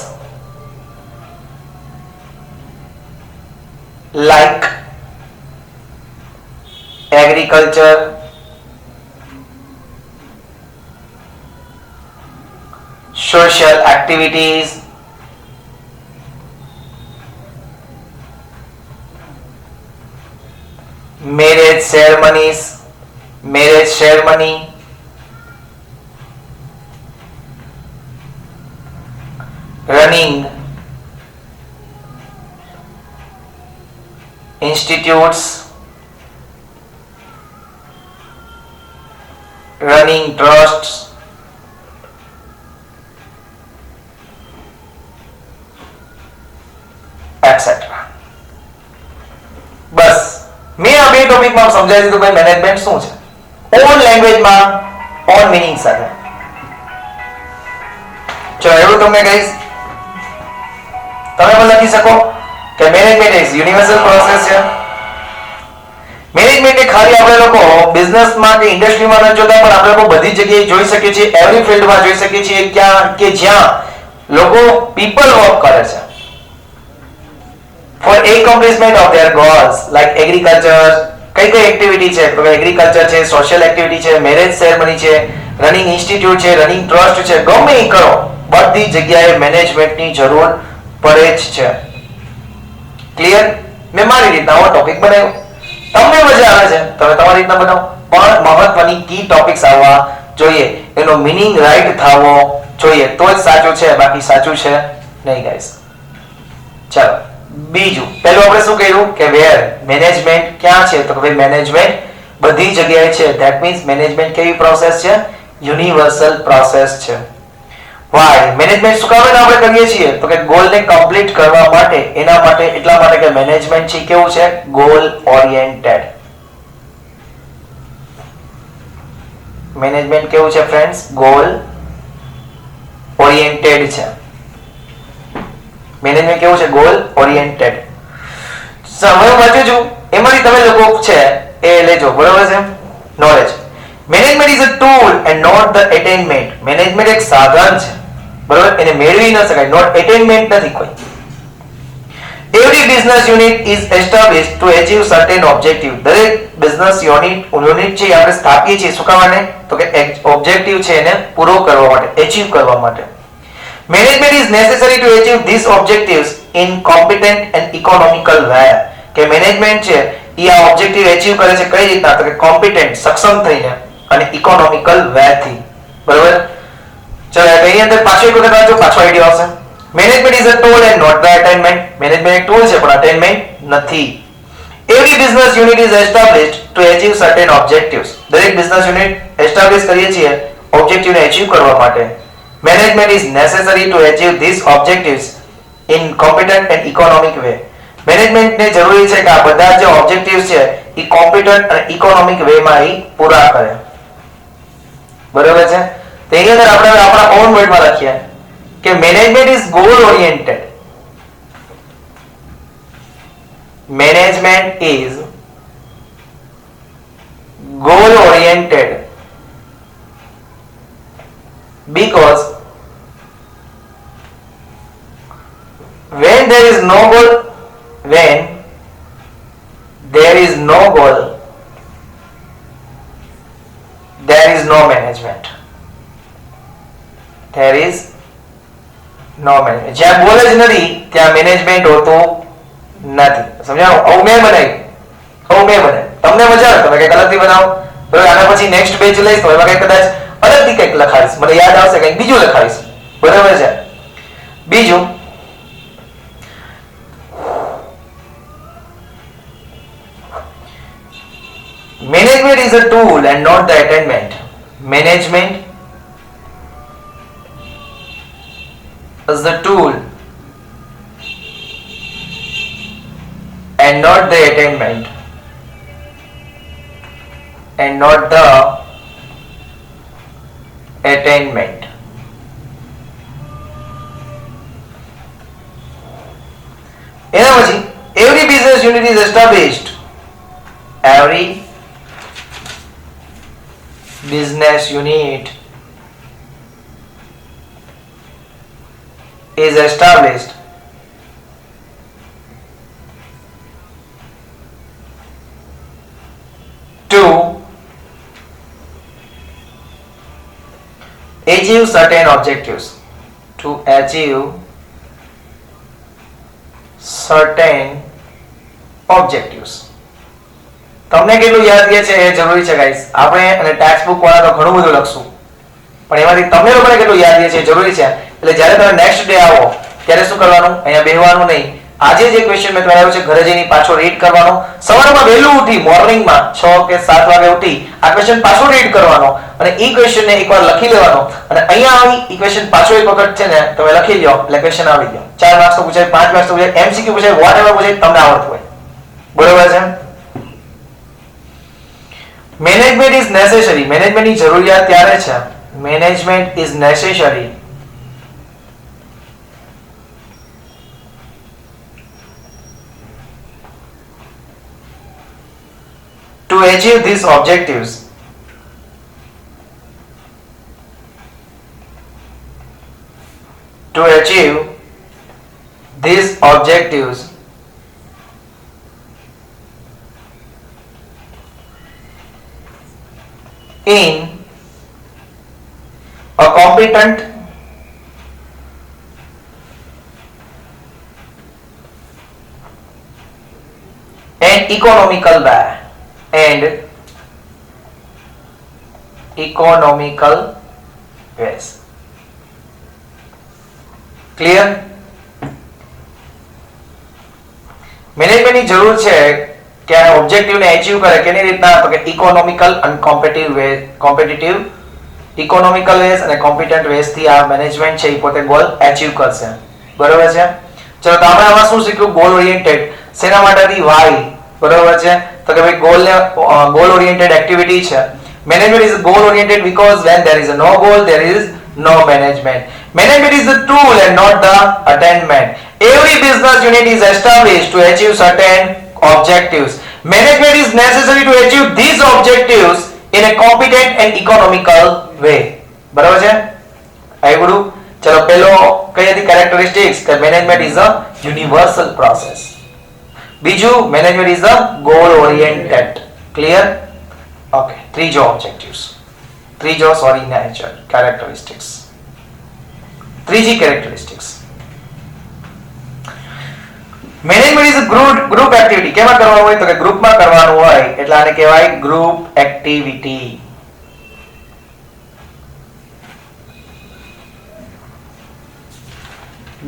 like agriculture, social activities, marriage ceremony, running institutes, running trusts, etc. બસ મેં આ બે ટોપિકમાં સમજાવી દીધું ભાઈ management શું છે, on લેંગ્વેજમાં on meaning સાથે. ચલો એવું તમને કહીશ, તમે પણ લખી શકો કે મેનેજમેન્ટ ઇઝ યુનિવર્સલ પ્રોસેસ છે. મેનેજમેન્ટ એ ખાલી આપણે લોકો બિઝનેસમાં કે ઇન્ડસ્ટ્રીમાં ન જોતા પણ આપણે લોકો બધી જગ્યાએ જોઈ શકીએ છીએ, એવરી ફિલ્ડમાં જોઈ શકીએ છીએ ક્યાં કે જ્યાં લોકો પીપલ વર્ક કરે છે for accomplishment of their goals like agriculture. કઈ કઈ એક્ટિવિટી છે તો એગ્રીકલ્ચર છે, સોશિયલ એક્ટિવિટી છે, મેરેજ સેરેમની છે, રનિંગ ઇન્સ્ટિટ્યૂટ છે, રનિંગ ટ્રસ્ટ છે, ગમે એ કરો બધી જગ્યાએ મેનેજમેન્ટની જરૂર પડે જ છે. ક્લિયર? મેં મારી રીતના આવો ટોપિક બનાવ્યો, તમને મજા આવે છે તમે તમારી રીતના બનાવો, પણ મહત્વની કી ટોપિક્સ આવવા જોઈએ, એનો મીનિંગ રાઈટ થવો જોઈએ, તો જ સાચું છે, બાકી સાચું છે નહીં ગાઈસ. ચાલો બીજું, પહેલું આપણે શું કર્યું કે વેર મેનેજમેન્ટ ક્યાં છે તો કે ભાઈ મેનેજમેન્ટ બધી જગ્યાએ છે. ધેટ મીન્સ મેનેજમેન્ટ કેવી પ્રોસેસ છે? યુનિવર્સલ પ્રોસેસ છે. વાય મેનેજમેન્ટ શું કામ આપણે કરીએ છીએ તો કે ગોલને કમ્પ્લીટ કરવા માટે, એના માટે એટલા માટે કે મેનેજમેન્ટ છે કેવું છે? Goal oriented. મેનેજમેન્ટ કેવું છે ફ્રેન્ડ્સ? ગોલ ઓરિએન્ટેડ છે. મેનેજમેન્ટ કેવું છે? Goal oriented. હવે હું વાંચું છું એમાંથી તમે લોકો છે એ લેજો, બરોબર છે? Knowledge. Management is a tool and not the attainment. Management એક સાધન છે, બરોબર, એને મેળવી ન શકાય, નોટ અટેનમેન્ટ નથી કોઈ. Every business unit is established to achieve certain objective. દરેક બિઝનેસ યુનિટ છે આપણે સ્થાપીએ છીએ શું કામ માટે તો કે ઓબ્જેક્ટિવ છે એને પૂરો કરવા માટે, અચીવ કરવા માટે. Management is necessary to achieve these objectives in competent and economical way. કે મેનેજમેન્ટ છે એ આ ઓબ્જેક્ટિવ અચીવ કરે છે કઈ રીતના તો કે કોમ્પિટન્ટ, સક્ષમ થઈને અને ઇકોનોમિકલ વે થી. બરોબર? ચલો એની અંદર પાછો એક વખત વાંચો, પાછો આઈડિયા આવશે. Management is a tool and not the attainment. Management એક ટૂલ છે પણ અટેનમેન્ટ નથી. Every business unit is established to achieve certain objectives. દરેક બિઝનેસ યુનિટ એસ્ટાબ્લિશ કરીએ છીએ ઓબ્જેક્ટિવને અચીવ કરવા માટે. Management is necessary to achieve these objectives in competent and economic way. Management ને જરૂરી છે કે આ બધા જે ઓબ્જેક્ટિવ્સ છે એ કોમ્પિટન્ટ અને ઇકોનોમિક વે માં એ પૂરા કરે. બરાબર છે? તેની અંદર આપણે આપણા ઓન વર્ડમાં લખીએ કે management is goal oriented. Management is goal oriented because when there is no goal, there is no management. There is no management. જ્યાં ગોલ જ નથી ત્યાં મેનેજમેન્ટ હોતું નથી. સમજાણું? આવું મેં બનાવ્યું, તમને મજા આવે તમે કંઈક અલગથી બનાવો, બરાબર? આના પછી નેક્સ્ટ પેજ લઈશ તો એમાં કંઈક કદાચ અલગથી કંઈક લખાવીશ, મને યાદ આવશે કંઈક બીજું લખાવીશ, બરાબર છે? બીજું, management is a tool and not the attainment. Management is the tool and not the attainment. And not the attainment. એના પછી every business unit is established. Every business unit is established to achieve certain objectives. To achieve certain objectives. તમને કેટલું યાદ રહે છે એ જરૂરી છે guys. આપણે અને ટેક્સ્ટ બુક વાળા તો ઘણું બધું લખશું, પણ એમાંથી તમને લોકોને કેટલું યાદ રહે છે એ જરૂરી છે. એટલે જ્યારે તમે નેક્સ્ટ ડે આવો ત્યારે શું કરવાનું? અહીંયા બેહવાનું નહીં. આજે જે ક્વેશ્ચન મેં કરાવ્યો છે ઘરે જઈને પાછો રીડ કરવાનો. સવારમાં વહેલું ઉઠી મોર્નિંગમાં 6 કે 7 વાગે ઉઠી આ ક્વેશ્ચન પાછો રીડ કરવાનો અને ઈ ક્વેશ્ચનને એકવાર લખી લેવાનો અને અહીંયા આવી ઈ ક્વેશ્ચન પાછો એક વખત છે ને તમે લખી લ્યો એટલે ક્વેશ્ચન આવડી ગયો. 4 માર્ક્સ તો પૂછાય, 5 માર્ક્સ તો પૂછાય, એમસીક્યુ પૂછાય, વોટએવર પૂછાય, તમને આવડતું હોય. બરોબર છે? Management is necessary. મેનેજમેન્ટની જરૂરિયાત ત્યારે છે. Management is necessary to achieve these objectives. To achieve these objectives in a competent and economical way. And economical ways. Clear? મેનેજમેન્ટની જરૂર છે કે આ ઓબ્જેક્ટિવને અચીવ કરે કેની રીતના? તો કે ઇકોનોમિકલ અને કોમ્પિટિટિવ ઇકોનોમિકલ વેઝ અને કોમ્પિટન્ટ વેઝ થી આ મેનેજમેન્ટ છે એ પોતે ગોલ અચીવ કરશે. બરોબર છે? ચલો તો આપણે આમાં શું શીખ્યું? Goal oriented. શેના માટેથી? વાય. બરોબર છે? તો કે ભાઈ ગોલ ઓરિએન્ટેડ એક્ટિવિટી છે. Management is goal oriented because when there is no goal there is no management. Management is the tool and not the attainment. Every business unit is established to achieve certain objectives. Management is necessary to achieve these objectives in a competent and economical way. બરાબર છે? આઈ ગુડુ. ચલો પહેલો કઈ હતી characteristics કે management is a universal process. બીજું management is a goal oriented. Clear? Okay. ત્રીજો objectives. Characteristics. ત્રીજી characteristics. Management is group activity. કેમાં કરવાનું હોય? તો કે ગ્રુપમાં કરવાનું હોય એટલે આને કહેવાય group activity.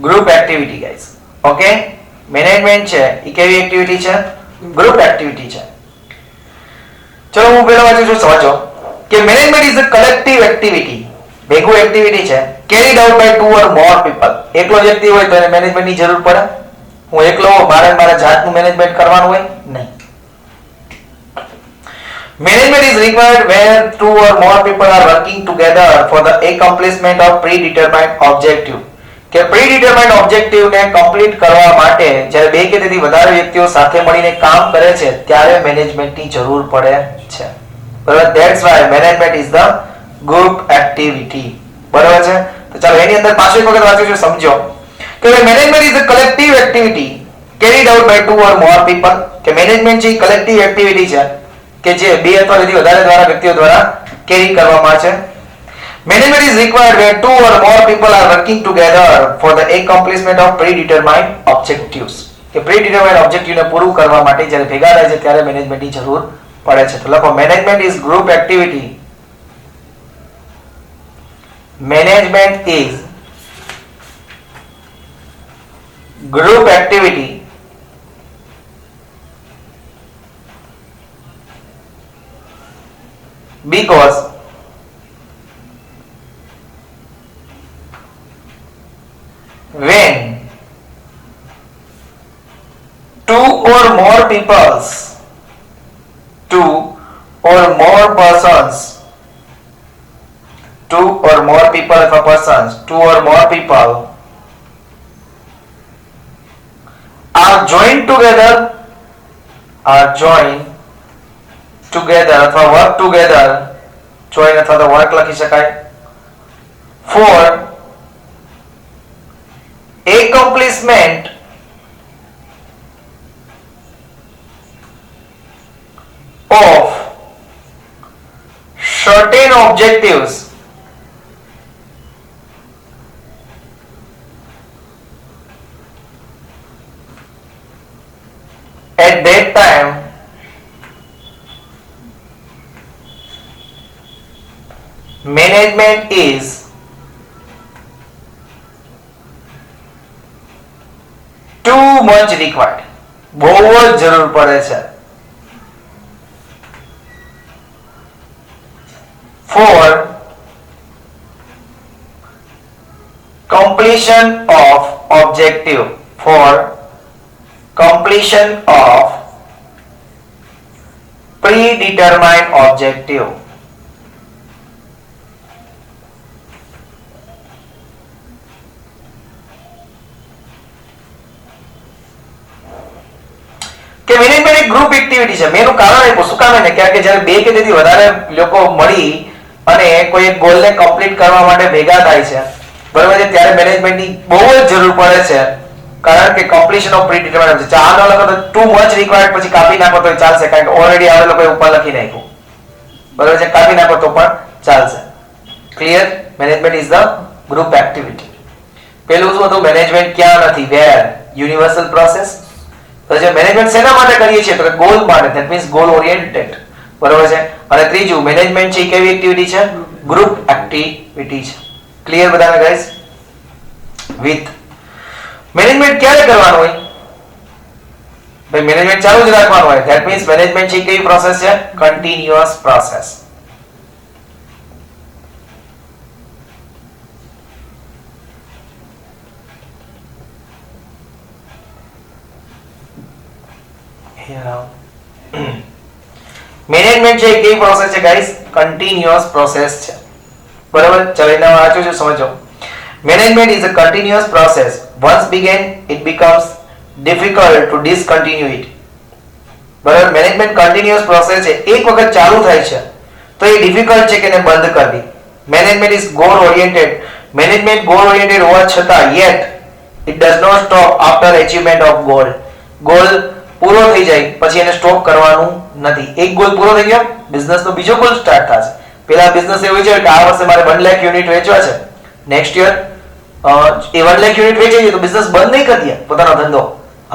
Group activity guys. Okay? Management છે એ કેવી એક્ટિવિટી છે? ગ્રુપ એક્ટિવિટી છે. ચલો હું પહેલા વાંચું છું, સમજો કે management is a collective activity. ભેગું એક્ટિવિટી છે carried out by 2 or more people. એકલો વ્યક્તિ હોય તો એને મેનેજમેન્ટની જરૂર પડે? હું એકલો મારા જાતનું મેનેજમેન્ટ કરવાનું હોય? નહીં. Management is required where 2 or more people are working together for the accomplishment of predetermined objective. કે પ્રીડિટરમાઇન્ડ ઓબ્જેક્ટિવ ને કમ્પ્લીટ કરવા માટે જ્યારે બે કે તેથી વધારે વ્યક્તિઓ સાથે મળીને કામ કરે છે ત્યારે મેનેજમેન્ટની જરૂર પડે છે. બરાબર? That's why management is the group activity. બરાબર છે? તો ચાલો એની અંદર પાછો એક વખત વાંચીશું, સમજો કે management is a collective activity carried out by 2 or more people. કે મેનેજમેન્ટ છે કલેક્ટિવ એક્ટિવિટી છે કે જે બે અથવા તેથી વધારે દ્વારા વ્યક્તિઓ દ્વારા કેરી કરવામાં છે. Management is required where 2 or more people are working together for the accomplishment of predetermined objectives. કે predetermined objective ને પૂરું કરવા માટે જ્યારે ભેગા થાય છે ત્યારે મેનેજમેન્ટની જરૂર પડે છે. તો લખો management is group activity. Management is group activity because when 2 or more peoples, 2 or more persons, 2 or more people or persons, 2 or more people are joined together અથવા work together, join અથવા તો work લખી શકાય, for accomplishment of certain objectives at that time management is too much required. બહુ જ જરૂર પડે છે for completion of objective, for completion of predetermined objective. કે મેનેજમેન્ટ એક ગ્રુપ એક્ટિવિટી છે. મેં એનું કારણ આપ્યું શું કામ એને કે જ્યારે બે કે તેથી વધારે લોકો મળી અને કોઈ એક ગોલને કમ્પ્લીટ કરવા માટે ભેગા થાય છે બરાબર છે ત્યારે મેનેજમેન્ટની બહુ જ જરૂર પડે છે કારણ કે કમ્પ્લીશન ઓફ પ્રીડિટરમાઇન્ડ છે. આ ન લખો તો ટુ મચ રિક્વાયર્ડ પછી કાપી નાખો તો ચાલશે કારણ કે ઓલરેડી આવે લોકોએ ઉપર લખી નાખ્યું બરાબર છે. કાપી નાખો તો પણ ચાલશે. Clear? Management is the group activity. પેલું શું હતું? મેનેજમેન્ટ ક્યાં નથી? વેર? Universal process. તો જે મેનેજમેન્ટ શેના માટે કરીએ છીએ તો ગોલ માટે, ધેટ મીન્સ ગોલ ઓરિએન્ટેડ બરાબર છે. અને ત્રીજું મેનેજમેન્ટ છે કેવી એક્ટિવિટી છે? ગ્રુપ એક્ટિવિટી છે. ક્લિયર બધાને ગાઈસ? વિથ મેનેજમેન્ટ ક્યારે કરવાનું હોય? ભાઈ મેનેજમેન્ટ ચાલુ જ રાખવાનું હોય. ધેટ મીન્સ મેનેજમેન્ટ છે કેવી પ્રોસેસ છે? Continuous process. મેનેજમેન્ટ છે કેવી પ્રોસેસ છે ગાઈસ? કન્ટિન્યુઅસ પ્રોસેસ છે બરાબર. ચલો એના વાંચો છો સમજો. Management is a continuous process. Once began, it becomes difficult to discontinue it. બરાબર. મેનેજમેન્ટ કન્ટિન્યુઅસ પ્રોસેસ છે. એક વખત ચાલુ થાય છે તો એ ડિફિકલ્ટ છે કે એને બંધ કરવી. Management is goal oriented. Management goal oriented હોવા છતાં yet it does not stop after achievement of goal. Goal પૂરો થઈ જાય પછી એને સ્ટોપ કરવાનું નથી. એક ગોલ પૂરો થઈ ગયો, બિઝનેસનો બીજો ગોલ સ્ટાર્ટ થશે. પેલા બિઝનેસ એવું છે કે આ વર્ષે મારે 1 લાખ યુનિટ વેચવા છે. નેક્સ્ટ યર એ 1 લાખ યુનિટ વેચી જાય તો બિઝનેસ બંધ નહીં કરી દે પોતાનો ધંધો.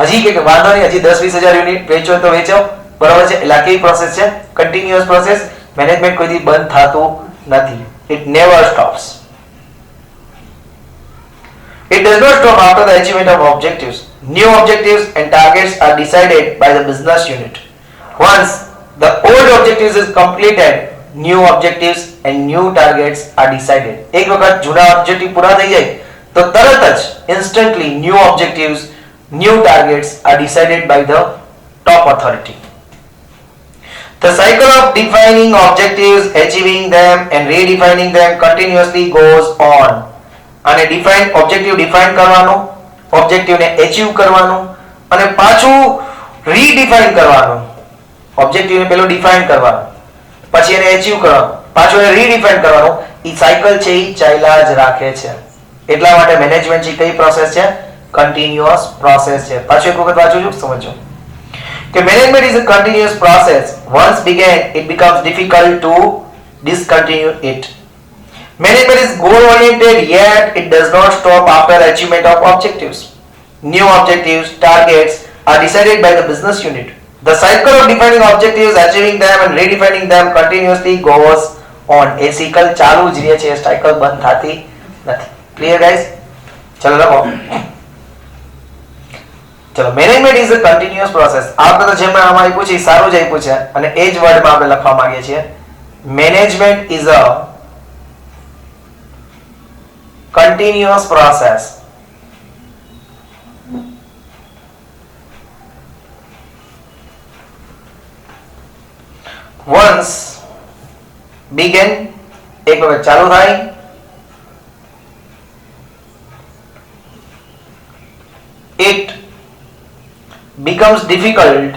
હજી કે વાંધો નહીં, હજી 10-20 હજાર યુનિટ વેચો તો વેચો બરાબર છે. એટલે કેવી પ્રોસેસ છે? Continuous process. મેનેજમેન્ટ કોઈ દી બંધ થતું નથી. It never stops. It does not stop after the achievement of objectives. New objectives and targets are decided by the business unit. Once the old objectives is completed, new objectives and new targets are decided. એક વખત જૂના objective પૂરા થઈ જાય તો તરત જ instantly new objectives, new targets are decided by the top authority. The cycle of defining objectives, achieving them and redefining them continuously goes on. અને ડિફાઇન ઓબ્જેક્ટિવ ડિફાઇન કરવાનું, ઓબ્જેક્ટિવને એચીવ કરવાનું અને પાછું રીડિફાઇન કરવાનું. ઓબ્જેક્ટિવને પેલો ડિફાઇન કરવાનું પછી એને એચીવ કરવાનું પાછું એને રીડિફાઇન કરવાનું. ઈ સાયકલ છે ઈ ચાલ્યા જ રાખે છે. એટલા માટે મેનેજમેન્ટ છે કઈ પ્રોસેસ છે? કન્ટિન્યુઅસ પ્રોસેસ છે. પાછું એક વખત વાંચું છું સમજો કે management is a continuous process. Once began it becomes difficult to discontinue it. Management is goal oriented yet it does not stop after achievement of objectives. New objectives, targets are decided by the business unit. The cycle of defining objectives, achieving them and redefining them continuously goes on. A cycle ચાલુ જ રહે છે, cycle બંધ થતી નથી. Clear guys? ચલો લખો. ચલો management is a continuous process. આપણે તો જેમ આમાં આપ્યું છે સારું જ આપ્યું છે અને એ જ વર્ડમાં આપણે લખવા માંગીએ છીએ. Management is a continuous process. Once begin, એક વખત ચાલુ થાય it becomes difficult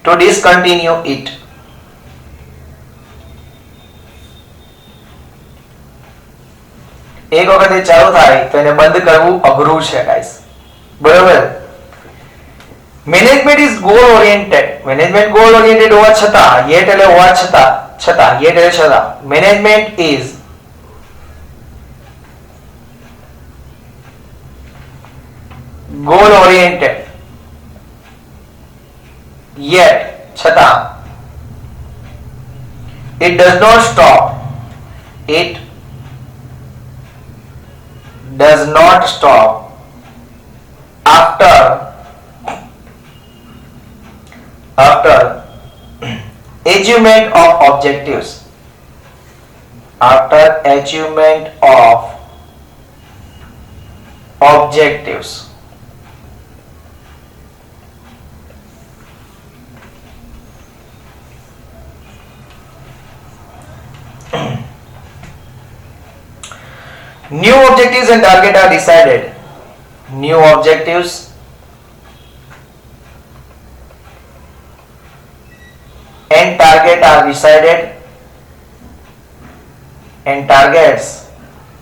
to discontinue it. એક વખત એ ચાલુ થાય તો એને બંધ કરવું અઘરું છે ગાઈસ. બરાબર? Management is goal oriented. Management goal oriented હોવા છતાં, yet એટલે હોવા છતાં, yet એટલે છતાં, management is goal oriented, yet છતાં it does not stop. It does not stop after achievement of objectives. After achievement of objectives. New objectives and target are decided. New objectives and target are decided, and targets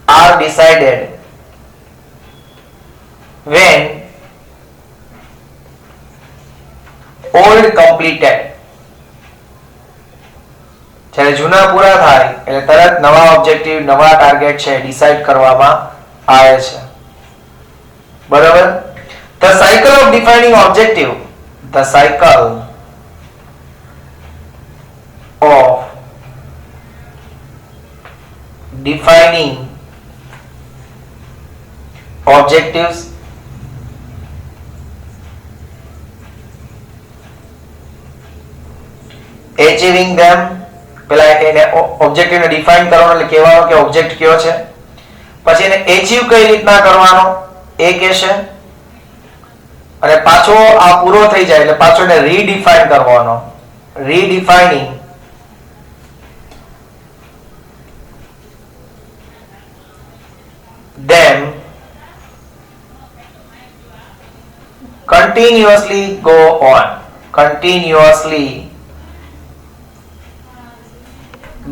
are decided when old completed. જ્યારે જૂના પૂરા થાય એટલે તરત નવા objective નવા target છે decide કરવામાં આવે છે. બરાબર. The cycle of defining objective, the cycle of defining objectives achieving them. પેલા એને ઓબ્જેક્ટિવ ને ડિફાઇન કરવાનો એટલે કહેવાનો કે ઓબ્જેક્ટ કયો છે, પછી એને એચીવ કઈ રીતના કરવાનો એ કહેશે, અને પાછો આ પૂરો થઈ જાય એટલે પાછો એને રીડિફાઇન કરવાનો, રીડિફાઇનિંગ them continuously go on, continuously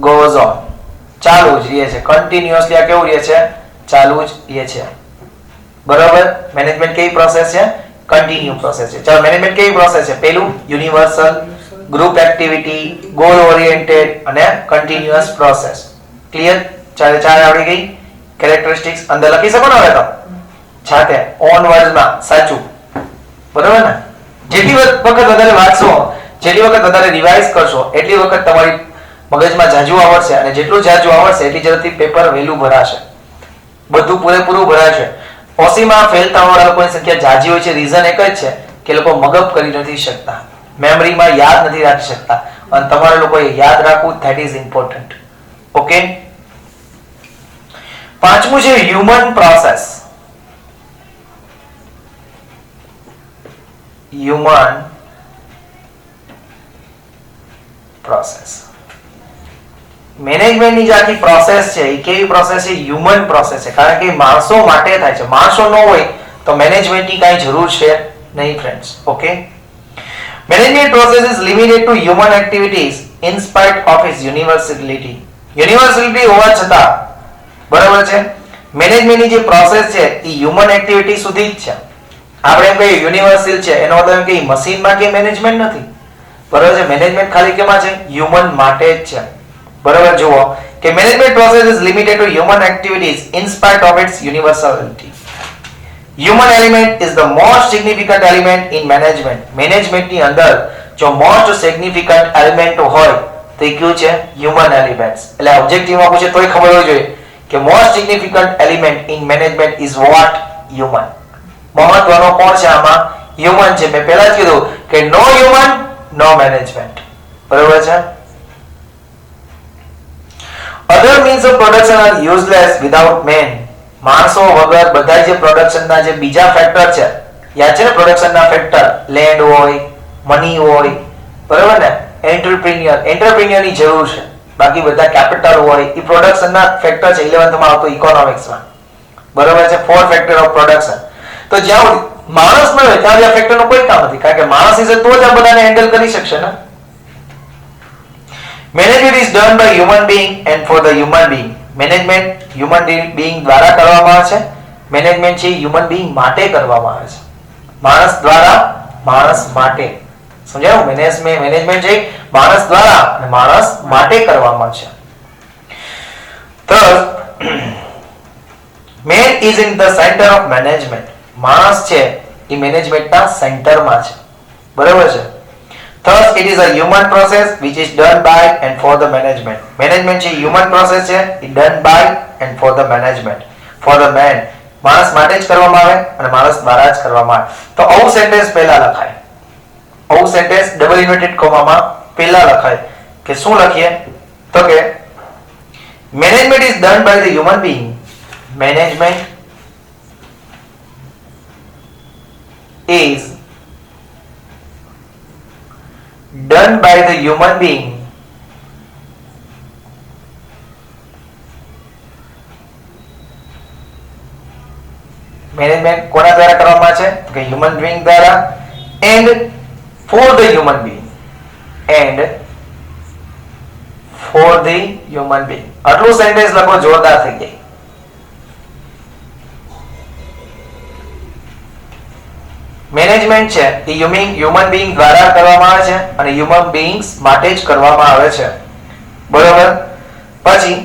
goes on, ચાલુ જ રહે છે. કન્ટિન્યુઅસલી આ કેવું રહે છે? ચાલુ જ રહે છે. બરાબર. મેનેજમેન્ટ કેવી પ્રોસેસ છે? કન્ટિન્યુ પ્રોસેસ છે. ચાલો મેનેજમેન્ટ કેવી પ્રોસેસ છે? પેલું universal, group activity, goal oriented અને કન્ટિન્યુઅસ પ્રોસેસ. ક્લિયર? ચાલે ચાર આવડી ગઈ. કેરેક્ટરિસ્ટિક્સ અંદર લખી શકો ને હવે તો છાતે ઓન વર્ડ્સમાં સાચું. બરાબર ને? જેટલી વખત વધારે વાંચશો, જેટલી વખત વધારે રિવાઇઝ કરશો, એટલી વખત તમારી મગજમાં જાજુ આવડશે, અને જેટલું જાજુ આવડશે એટલી ઝડપથી પેપર વહેલું ભરાશે, બધું પૂરેપૂરું ભરાશે. ઓસીમાં ફેલ થવાવાળા લોકોની સંખ્યા જાજી હોય છે. રીઝન એક જ છે કે લોકો મગજ કરી નથી શકતા, મેમરીમાં યાદ નથી રાખી શકતા, અને તમારે લોકોએ યાદ રાખવું, ધેટ ઇઝ ઇમ્પોર્ટન્ટ. ઓકે. પાંચમું છે હ્યુમન પ્રોસેસ. Human process. મેનેજમેન્ટની જે આખી પ્રોસેસ છે એ કેવી પ્રોસેસ છે? હ્યુમન પ્રોસેસ છે. કારણ કે માણસો માટે થાય છે. માણસો ન હોય તો મેનેજમેન્ટની કાંઈ જરૂર છે નહીં friends. Okay. Management process is limited to human activities in spite of its universality. Universality હોવા છતાં, બરાબર છે, મેનેજમેન્ટની જે પ્રોસેસ છે એ હ્યુમન એક્ટિવિટી સુધી જ છે. આપણે કઈ યુનિવર્સલ છે એનો મતલબ કે મશીનમાં કે મેનેજમેન્ટ નથી. બરાબર છે. મેનેજમેન્ટ ખાલી કેમાં છે? હ્યુમન માટે જ છે. બરાબર. જુઓ કે management process is limited to human activities in spite of its universality. Human element is the most significant element in management. મેનેજમેન્ટની અંદર જો મોસ્ટ સિગ્નિફિકન્ટ એલિમેન્ટ હોય તો એ કયું છે? Human elements. એટલે ઓબ્જેક્ટિવમાં પૂછે તોય ખબર હોવી જોઈએ કે most significant element in management is what? Human. મહત્વનો કોણ છે આમાં? હ્યુમન છે. મેં પહેલા જ કીધું કે નો હ્યુમન નો મેનેજમેન્ટ. બરાબર છે. Other means of production are useless without men. માણસો વગર બધા જે પ્રોડક્શનના જે બીજા ફેક્ટર છે, યાદ છે ને પ્રોડક્શનના ફેક્ટર? લેન્ડ હોય, મની હોય, બરાબર ને, એન્ટરપ્રિન્યોરની જરૂર છે. બાકી બધા કેપિટલ હોય, એ પ્રોડક્શનના ફેક્ટર છે. 11th માં આવતો ઇકોનોમિક્સમાં. બરાબર છે. 4 ફેક્ટર ઓફ પ્રોડક્શન. તો જ્યાં માણસ ન હોય ત્યાં આ ફેક્ટરનો કોઈ કામ નથી, કારણ કે માણસ હશે તો જ આ બધાને હેન્ડલ કરી શકશે ને. Management is done by human being and for the human being. Management human being દ્વારા કરવામાં આવે છે. મેનેજમેન્ટ છે હ્યુમન બીઈંગ માટે કરવામાં આવે છે. માણસ દ્વારા, માણસ માટે. સમજાયું? મેનેજમેન્ટ છે માણસ દ્વારા અને માણસ માટે કરવામાં છે. Third, man is in the center of management. માણસ છે એ મેનેજમેન્ટના સેન્ટરમાં છે. બરાબર છે. Thus it is a human process which is done by and for the management. Management છે human process છે, it done by and for the management. For the man. માણસ માટે જ કરવામાં આવે અને માણસ દ્વારા જ કરવામાં આવે. તો આવું સેન્ટેન્સ પહેલા લખાય. આવું સેન્ટેન્સ ડબલ ઇન્વર્ટેડ કોમામાં પહેલા લખાય કે શું લખીએ તો કે management is done by the human being. Management is done by the human being. Management કોના દ્વારા કરવામાં છે કે હ્યુમન બીઈંગ દ્વારા and for the human being. And for the human being. આટલું સેન્ટેન્સ લખો જોરદાર થઈ જાય. મેનેજમેન્ટ છે એ હ્યુમન બીઈંગ દ્વારા કરવામાં આવે છે અને હ્યુમન બીઈંગ્સ માટે જ કરવામાં આવે છે. બરોબર. પછી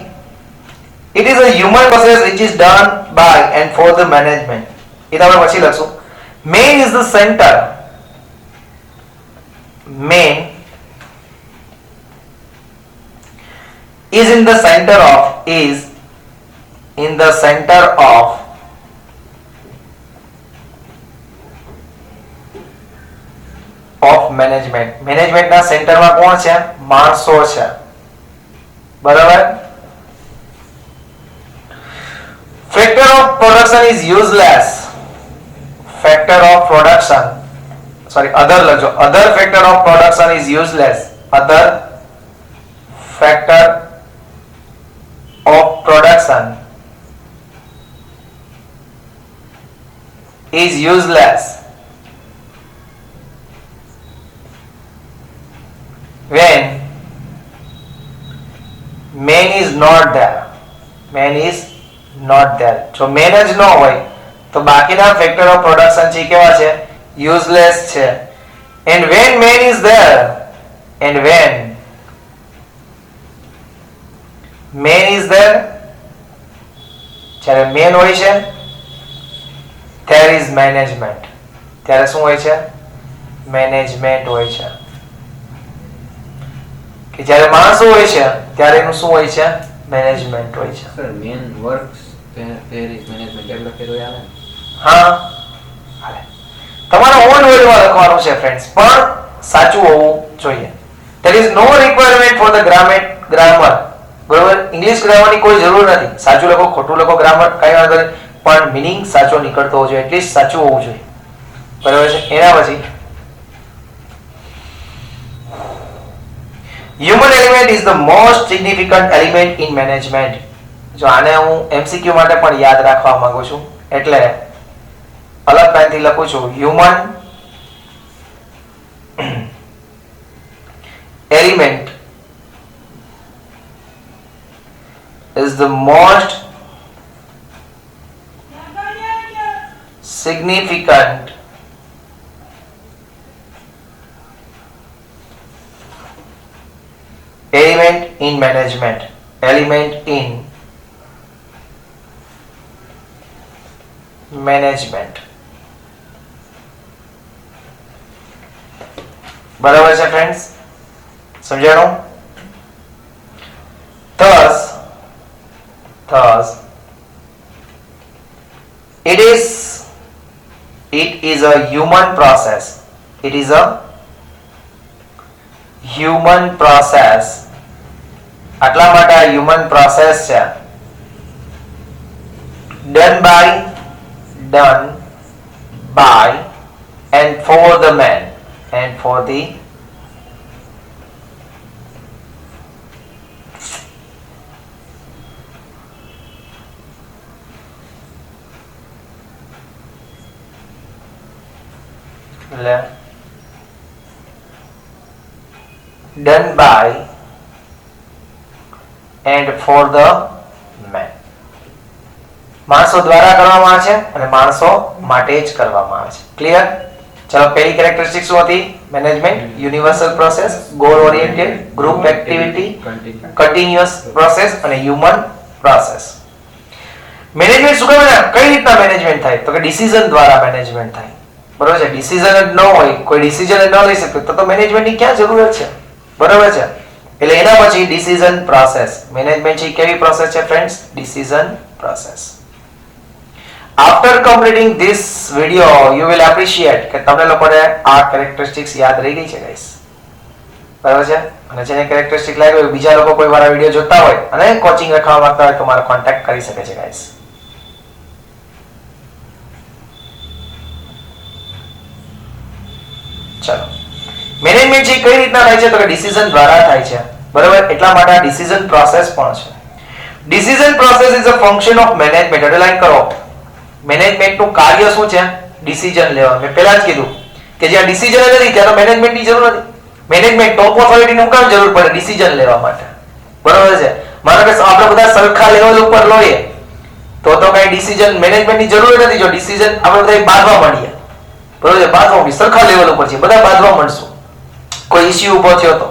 it is a human process which is done by and for the management. એ આપણે પછી લખશું. Man is the center. Man is in the center of management. Management ના સેન્ટરમાં કોણ છે? માણસો છે. બરાબર. Factor of production is useless. Factor of production. Sorry, other લખજો. Other factor of production is useless. Other factor of production is useless when man is not there. Man is not there. જો man જ ન હોય તો બાકીના factor of production છે કેવા છે? યુઝલેસ છે. and when man is there, and when man is there, જ્યારે man હોય છે there is management. ત્યારે શું હોય છે? મેનેજમેન્ટ હોય છે. કે જ્યારે માણસો હોય છે ત્યારે એનું શું હોય છે? મેનેજમેન્ટ હોય છે. Sir men works there is management એટલે ફેરો આવે ને? હા હાલે. તમારા ઓન વર્ડમાં લખવાનું છે ફ્રેન્ડ્સ, પણ સાચું હોવું જોઈએ. there is no requirement for the grammar. બરોબર. ઇંગ્લિશ ગ્રામરની કોઈ જરૂર નથી. સાચું લખો ખોટું લખો ગ્રામર કઈ વાંધો નહીં, પણ મીનિંગ સાચો નીકળતો હોવો જોઈએ, એટલીસ્ટ સાચું હોવું જોઈએ. બરાબર છે. એના પછી human element is the most significant element in management. જો આને હું એમસીક્યુ માટે પણ યાદ રાખવા માંગુ છું એટલે અલગ પેનથી લખું છું. human element is the most significant element in management. Element in management. બરાબર છે ફ્રેન્ડ્સ? સમજાણું? thus it is a human process. It is a human process. આટલા માટે આ human process છે. done by and for the man and for the done by and for the man. માણસો દ્વારા કરવામાં આવે છે અને માણસો માટે જ કરવામાં આવે છે. ક્લિયર? ચલો પહેલી કેરેક્ટરિસ્ટિક શું હતી? Management universal process, goal oriented, group activity, continuous process અને હ્યુમન પ્રોસેસ. મેનેજમેન્ટ શું કહેવાય? કઈ રીતના મેનેજમેન્ટ થાય? તો કે ડિસિઝન દ્વારા મેનેજમેન્ટ થાય. બરોબર છે, ડિસિઝન જ ન હોય, કોઈ ડિસિઝન જ ન લઈ શકે તો મેનેજમેન્ટની ક્યાં જરૂરત છે? બરોબર છે. એટલે એના પછી ડિસિઝન પ્રોસેસ. મેનેજમેન્ટ છે કેવી પ્રોસેસ છે friends? Decision process. After completing this video you will appreciate કે તમને લોકોને આ કેરેક્ટરિસ્ટિક્સ યાદ રહી ગઈ છે ગાઈસ. બરાબર છે. અને જેને કેરેક્ટરિસ્ટિક લાગ્યો હોય, બીજા લોકો કોઈ મારા વિડિયો જોતા હોય અને કોચિંગ રખવા માંગતા હોય તો મારો કોન્ટેક્ટ કરી શકે છે ગાઈસ. ચલો, મેનેજમેન્ટ છે કઈ રીતના થાય છે તો કે ડિસિઝન દ્વારા થાય છે. બરાબર, એટલા માટે આ ડિસિઝન પ્રોસેસ પણ છે. Decision process is a function of management. Underline કરો. મેનેજમેન્ટ નું કાર્ય શું છે? ડિસિઝન લેવા. મેં પહેલા જ કીધું કે જ્યાં ડિસિઝન નથી ત્યાં તો મેનેજમેન્ટની જરૂર નથી. મેનેજમેન્ટ ટોપ ઓથોરિટીનું કામ જરૂર પડે ડિસિઝન લેવા માટે. બરોબર છે. માનો કે આપણે બધા સરખા લેવલ ઉપર લઈએ તો કઈ ડિસિઝન મેનેજમેન્ટની જરૂર નથી. જો ડિસિઝન આપણે બધા બાંધવા માંડીએ, બરોબર છે, બાંધવા માંડીએ, સરખા લેવલ ઉપર છે, બધા બાંધવા માંડશું, કોઈ ઇશ્યુ ઉભો થયો તો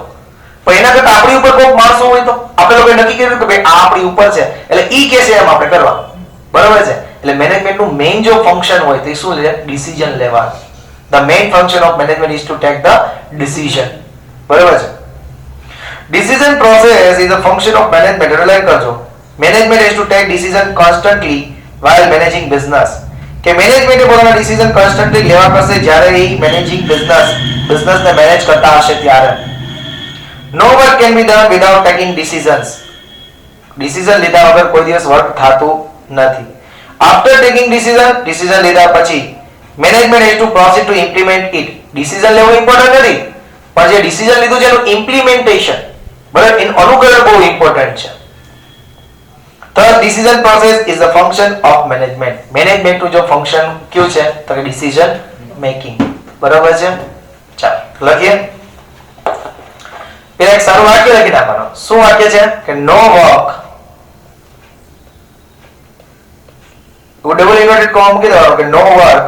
પણ એના કરતા આપણી ઉપર કોઈ માણસો હોય તો આપણે લોકોએ નક્કી કર્યું કે ભાઈ આ આપણી ઉપર છે એટલે ઈ કે છે એમ આપણે કરવા. બરોબર છે. એટલે મેનેજમેન્ટ નું મેઇન જો ફંક્શન હોય તો શું છે? ડિસિઝન લેવા. The main function of management is to take the decision. બરોબર છે. Decision process is a function of management. Underline કરજો. Management is to take decision constantly while managing business. કે મેનેજમેન્ટ પોતાના ડિસિઝન કોન્સ્ટન્ટલી લેવા કરશે જ્યારે એ managing બિઝનેસને manage કરતા હશે ત્યારે. No work can be done without taking decisions. Decision લીધા વગર કોઈ દિવસ વર્ક થતું નથી. After taking decision લીધા પછી management has to proceed to implement it. Decision લેવું ઇમ્પોર્ટન્ટ નથી, પણ જે ડિસિઝન લીધું છે એનું ઇમ્પ્લિમેન્ટેશન, બરાબર, એનું અનુકરણ બહુ ઇમ્પોર્ટન્ટ છે. Third, decision process is a function of management. Management નું જો ફંક્શન કયું છે તો કે ડિસિઝન મેકિંગ. બરાબર છે. ચાલો લખીએ. પેલા એક સારું વાક્ય લખી નાખવાનું. શું વાક્ય છે? કે નો વર્ક, ડબલ ઇન્વર્ટેડ કોમા મૂકી દેવાનું કે નો work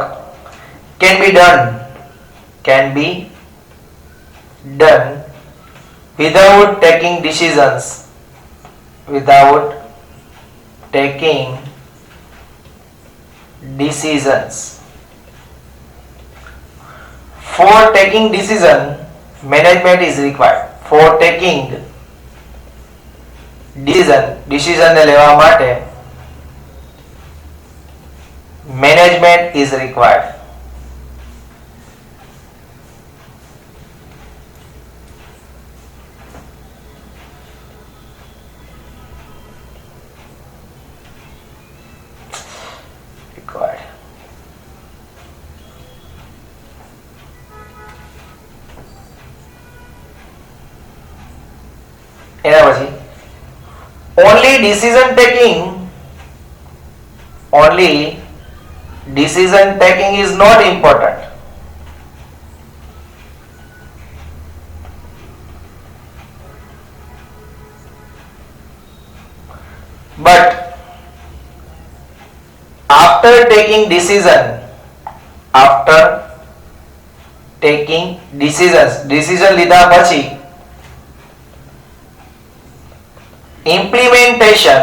can be done without taking decisions. For taking decision management is required. For taking decision ને લેવા માટે management is required. એના પછી only decision taking is not important. But after taking decision લીધા પછી implementation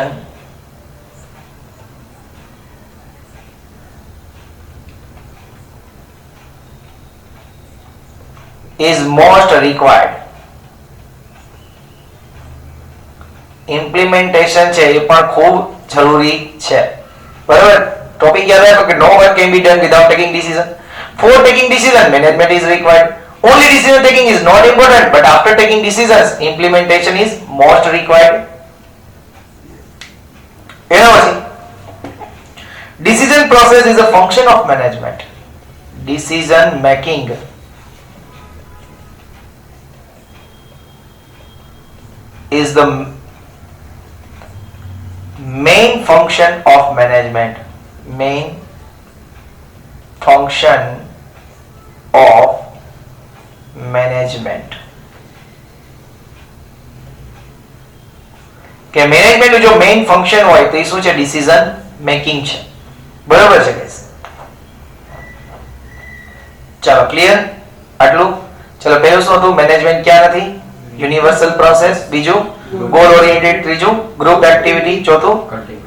is most required. implementation છે એ પણ ખૂબ જરૂરી છે. બરાબર, ટોપિક યાદ રાખો કે no work can be done without taking decision. For taking decision management is required. Only decision taking is not important, but after taking decisions implementation is most required. એના પછી decision process is a function of management. Decision making is the main function of management. Main function of management. કે management જો main function હોય તો એ શું છે? Decision making છે. બરાબર છે ગાઈસ? ચાલો ક્લિયર આટલું. ચલો પહેલું શું હતું? મેનેજમેન્ટ ક્યાં નથી? Universal process. બીજું ગોલ ઓરિએન્ટેડ. ત્રીજું ગ્રુપ એક્ટિવિટી. ચોથું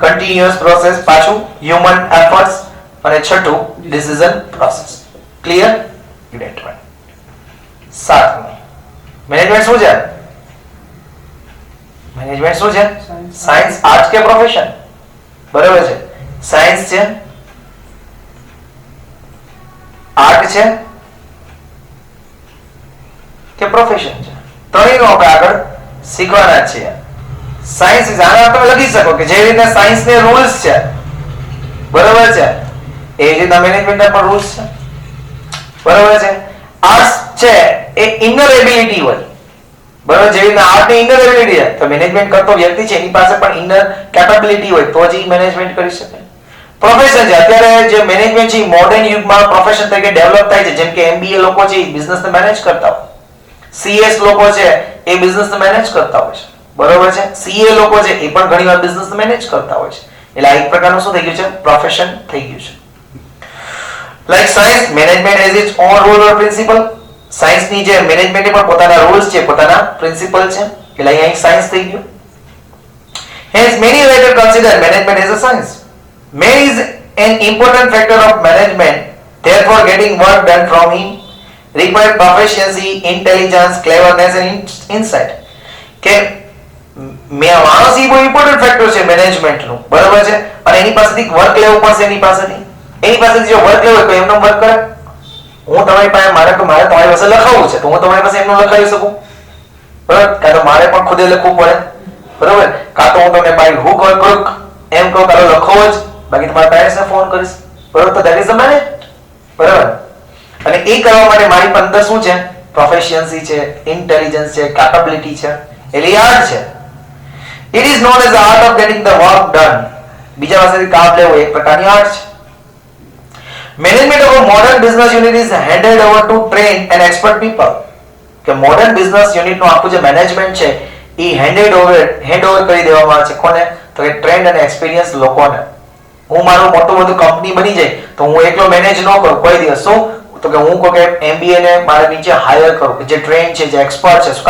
કન્ટિન્યુઅસ પ્રોસેસ. પાંચું હ્યુમન એફર્ટ્સ. અને છઠ્ઠું decision process. Clear? Great one. સાતમું, મેનેજમેન્ટ શું છે? મેનેજમેન્ટ શું છે? સાયન્સ, આર્ટ કે પ્રોફેશન? બરાબર છે. સાયન્સ છે, આર્ટ છે કે પ્રોફેશન છે? ત્રણેયનો આપણે આગળ શીખવાના જ છીએ. સાયન્સ ઇઝ, આને તમે લખી શકો કે જે રીતે સાયન્સ ને રૂલ્સ છે, બરાબર છે, એ જ રીતે મેનેજમેન્ટના પણ રૂલ્સ છે, બરાબર છે. આર્ટ્સ છે એ ઇનર એબિલિટી હોય, બરાબર. જેવી રીતે આર્ટ ની ઇનર એબિલિટી છે, તો મેનેજમેન્ટ કરતો વ્યક્તિ છે એની પાસે પણ ઇનર કેપેબિલિટી હોય તો જ મેનેજમેન્ટ કરી શકે. પ્રોફેશન છે, અત્યારે જે મેનેજમેન્ટ છે મોડર્ન યુગમાં પ્રોફેશન તરીકે ડેવલપ થાય છે. જેમ કે MBA લોકો છે એ બિઝનેસને મેનેજ કરતા હોય, CS લોકો છે એ બિઝનેસને મેનેજ કરતા હોય છે, બરોબર છે. CA લોકો છે એ પણ ઘણીવાર બિઝનેસને મેનેજ કરતા હોય છે. એટલે આ એક પ્રકારનું શું થઈ ગયું છે? પ્રોફેશન થઈ ગયું છે. Like science, management has it's on rule or principal. Science ની જે મેનેજમેન્ટ પણ પોતાના રૂલ્સ છે, પોતાના પ્રિન્સિપલ છે. એટલે અહીં સાયન્સ થઈ ગયું. Hence many writers consider management as a science. Man is an important factor of management. Therefore, getting work done from him requires proficiency, intelligence, cleverness and insight. કે માણસ એ બહુ ઇમ્પોર્ટન્ટ ફેક્ટર છે મેનેજમેન્ટનું, બરાબર છે. અને એની પાસેથી વર્ક લેવું પડશે, એની પાસેથી જો વર્ક લેવું હોય તો એમનો વર્ક કરે. હું તમારી પાસે મારે તમારી પાસે લખાવવું છે તો હું તમારી પાસે એમનું લખાવી શકું, બરાબર. કાં તો મારે પણ ખુદે લખવું પડે, બરાબર. કાં તો હું તમને બાય હુક ઓર ક્રુક એમ કહું કાલો લખો જ, બાકી તમારા પેરેન્ટ્સને ફોન કરીશ, બરાબર. તો ધેટ ઇઝ ધ મેનેજ, બરાબર. અને એ કરવા માટે મારી અંદર શું છે? પ્રોફિશિયન્સી છે, ઇન્ટેલિજન્સ છે, કેપેબિલિટી છે, એટલે આર્ટ છે. It is known as the art of getting the work done. બીજા પાસેથી કામ લેવું એક પ્રકારની આર્ટ છે. Management of a modern business unit is handed over to trained and expert people. કે મોડર્ન બિઝનેસ યુનિટ નું આખું જે મેનેજમેન્ટ છે એ હેન્ડઓવર કરી દેવામાં આવે છે. કોને? તો કે ટ્રેન્ડ અને એક્સપિરિયન્સ લોકોને. હું મારું મોટું બધું કંપની બની જાય તો હું એકલો મેનેજ ન કરું કોઈ દિવસ. શું? તો કે હું કહું કે MBA ને મારા નીચે હાયર કરું, કે જે ટ્રેન્ડ છે, જે એક્સપર્ટ છે. શું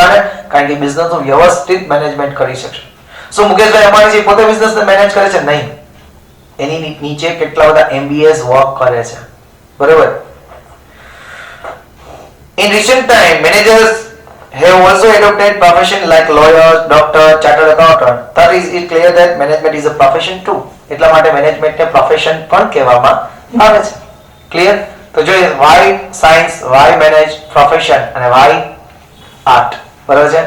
કારણ કે બિઝનેસ નું વ્યવસ્થિત મેનેજમેન્ટ કરી શકશે. શું મુકેશભાઈ અંબાણી પોતે બિઝનેસને મેનેજ કરે છે? નહીં. એની નીચે કેટલા બધા MBAs વર્ક કરે છે, બરાબર. In recent time, managers have also adopted profession like lawyers, doctor, chartered accountant. Thus is it clear that management is a profession too. એટલા માટે મેનેજમેન્ટને પ્રોફેશન પણ કહેવામાં આવે છે. ક્લિયર? તો જોઈએ why science, why manage, profession અને why art. બરાબર છે?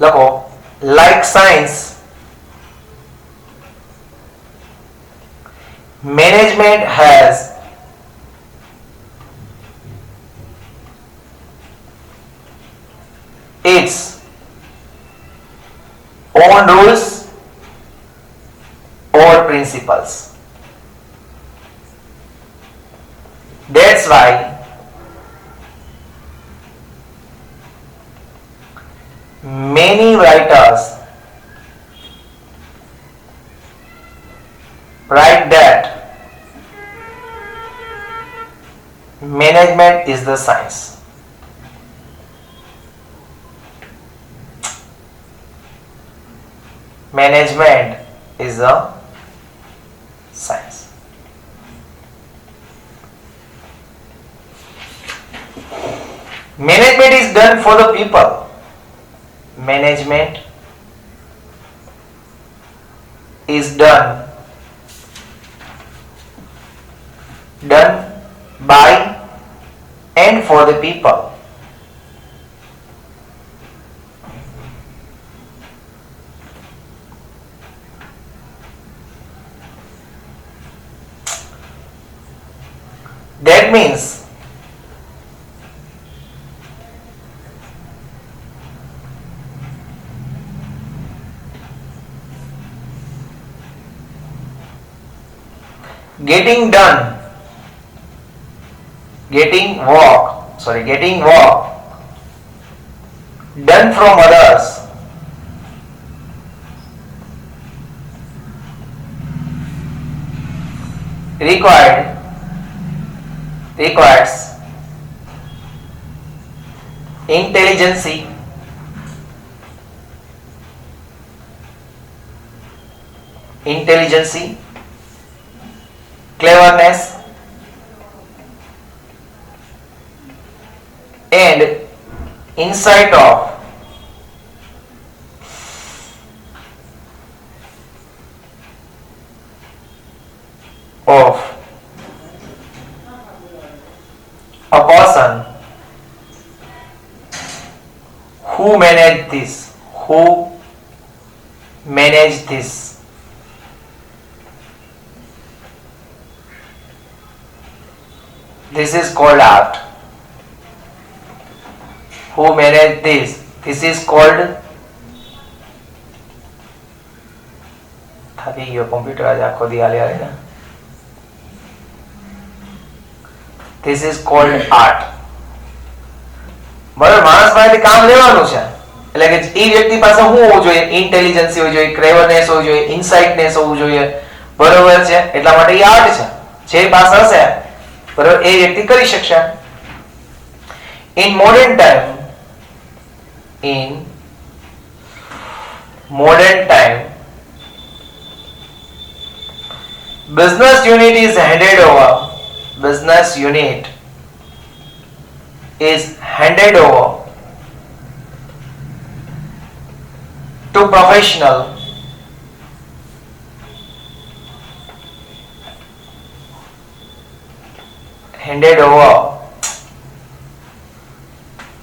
લખો like science, management has its own rules or principles. That's why many writers write that management is the science. Management is a science. Management is done for the people. Management is done by and for the people. That means getting work done from others requires intelligence, cleverness and insight of a person who manage this. This is called art. Who manage this? This is called. થાકી ગયો computer આજે આખો દી હાલે હાલે. This is called art. બરાબર, માણસ પાસેથી કામ લેવાનું છે એટલે કે એ વ્યક્તિ પાસે શું હોવું જોઈએ? ઇન્ટેલિજન્સી હોવી જોઈએ, ક્લેવરનેસ હોવી જોઈએ, ઇન્સાઇટનેસ હોવું જોઈએ. બરોબર છે, એટલા માટે એ આર્ટ છે. જે પાસે હશે બરોબર એ વ્યક્તિ કરી શકશે. In modern time business unit is handed over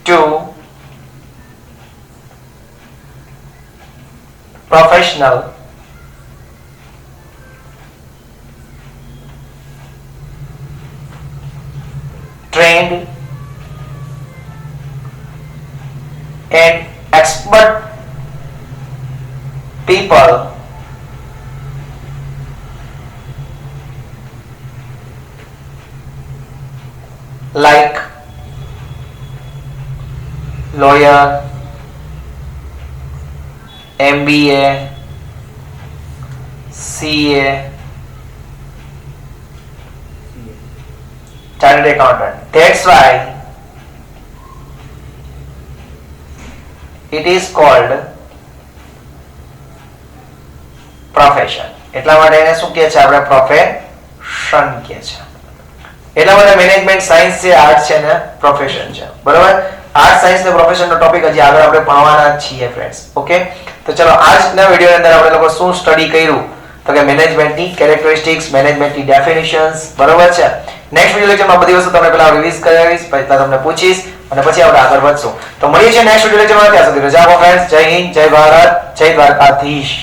to professional trained and expert people like lawyer, MBA, CA, chartered accountant. That's why it is called profession. એટલા માટે એને શું કહે છે? આપણે પ્રોફેશન કહે છે. એટલા માટે મેનેજમેન્ટ સાયન્સ છે, આર્ટ છે ને પ્રોફેશન છે. બરાબર, આર્ટ સાયન્સ ને પ્રોફેશન નો ટોપિક હજી આગળ આપણે ભણવાના છીએ ફ્રેન્ડ્સ. ઓકે, તો ચલો આજના વિડિયો ની અંદર આપણે લોકો શું સ્ટડી કર્યું તો કે મેનેજમેન્ટની કેરેક્ટરિસ્ટિક્સ, મેનેજમેન્ટની ડેફિનિશન્સ. બરાબર છે. નેક્સ્ટ વિડિયો લેક્ચરમાં બધી વસ્તુ તમને પહેલા રિવીઝ કરાવીશ, પછી તમને પૂછીશ અને પછી આપણે આગળ વધશું. તો મળીએ છીએ નેક્સ્ટ વિડિયો લેક્ચરમાં. ત્યાં સુધી રજા આપો ફ્રેન્ડ્સ. જય હિન્દ, જય ભારત, જય દ્વારકાધીશ.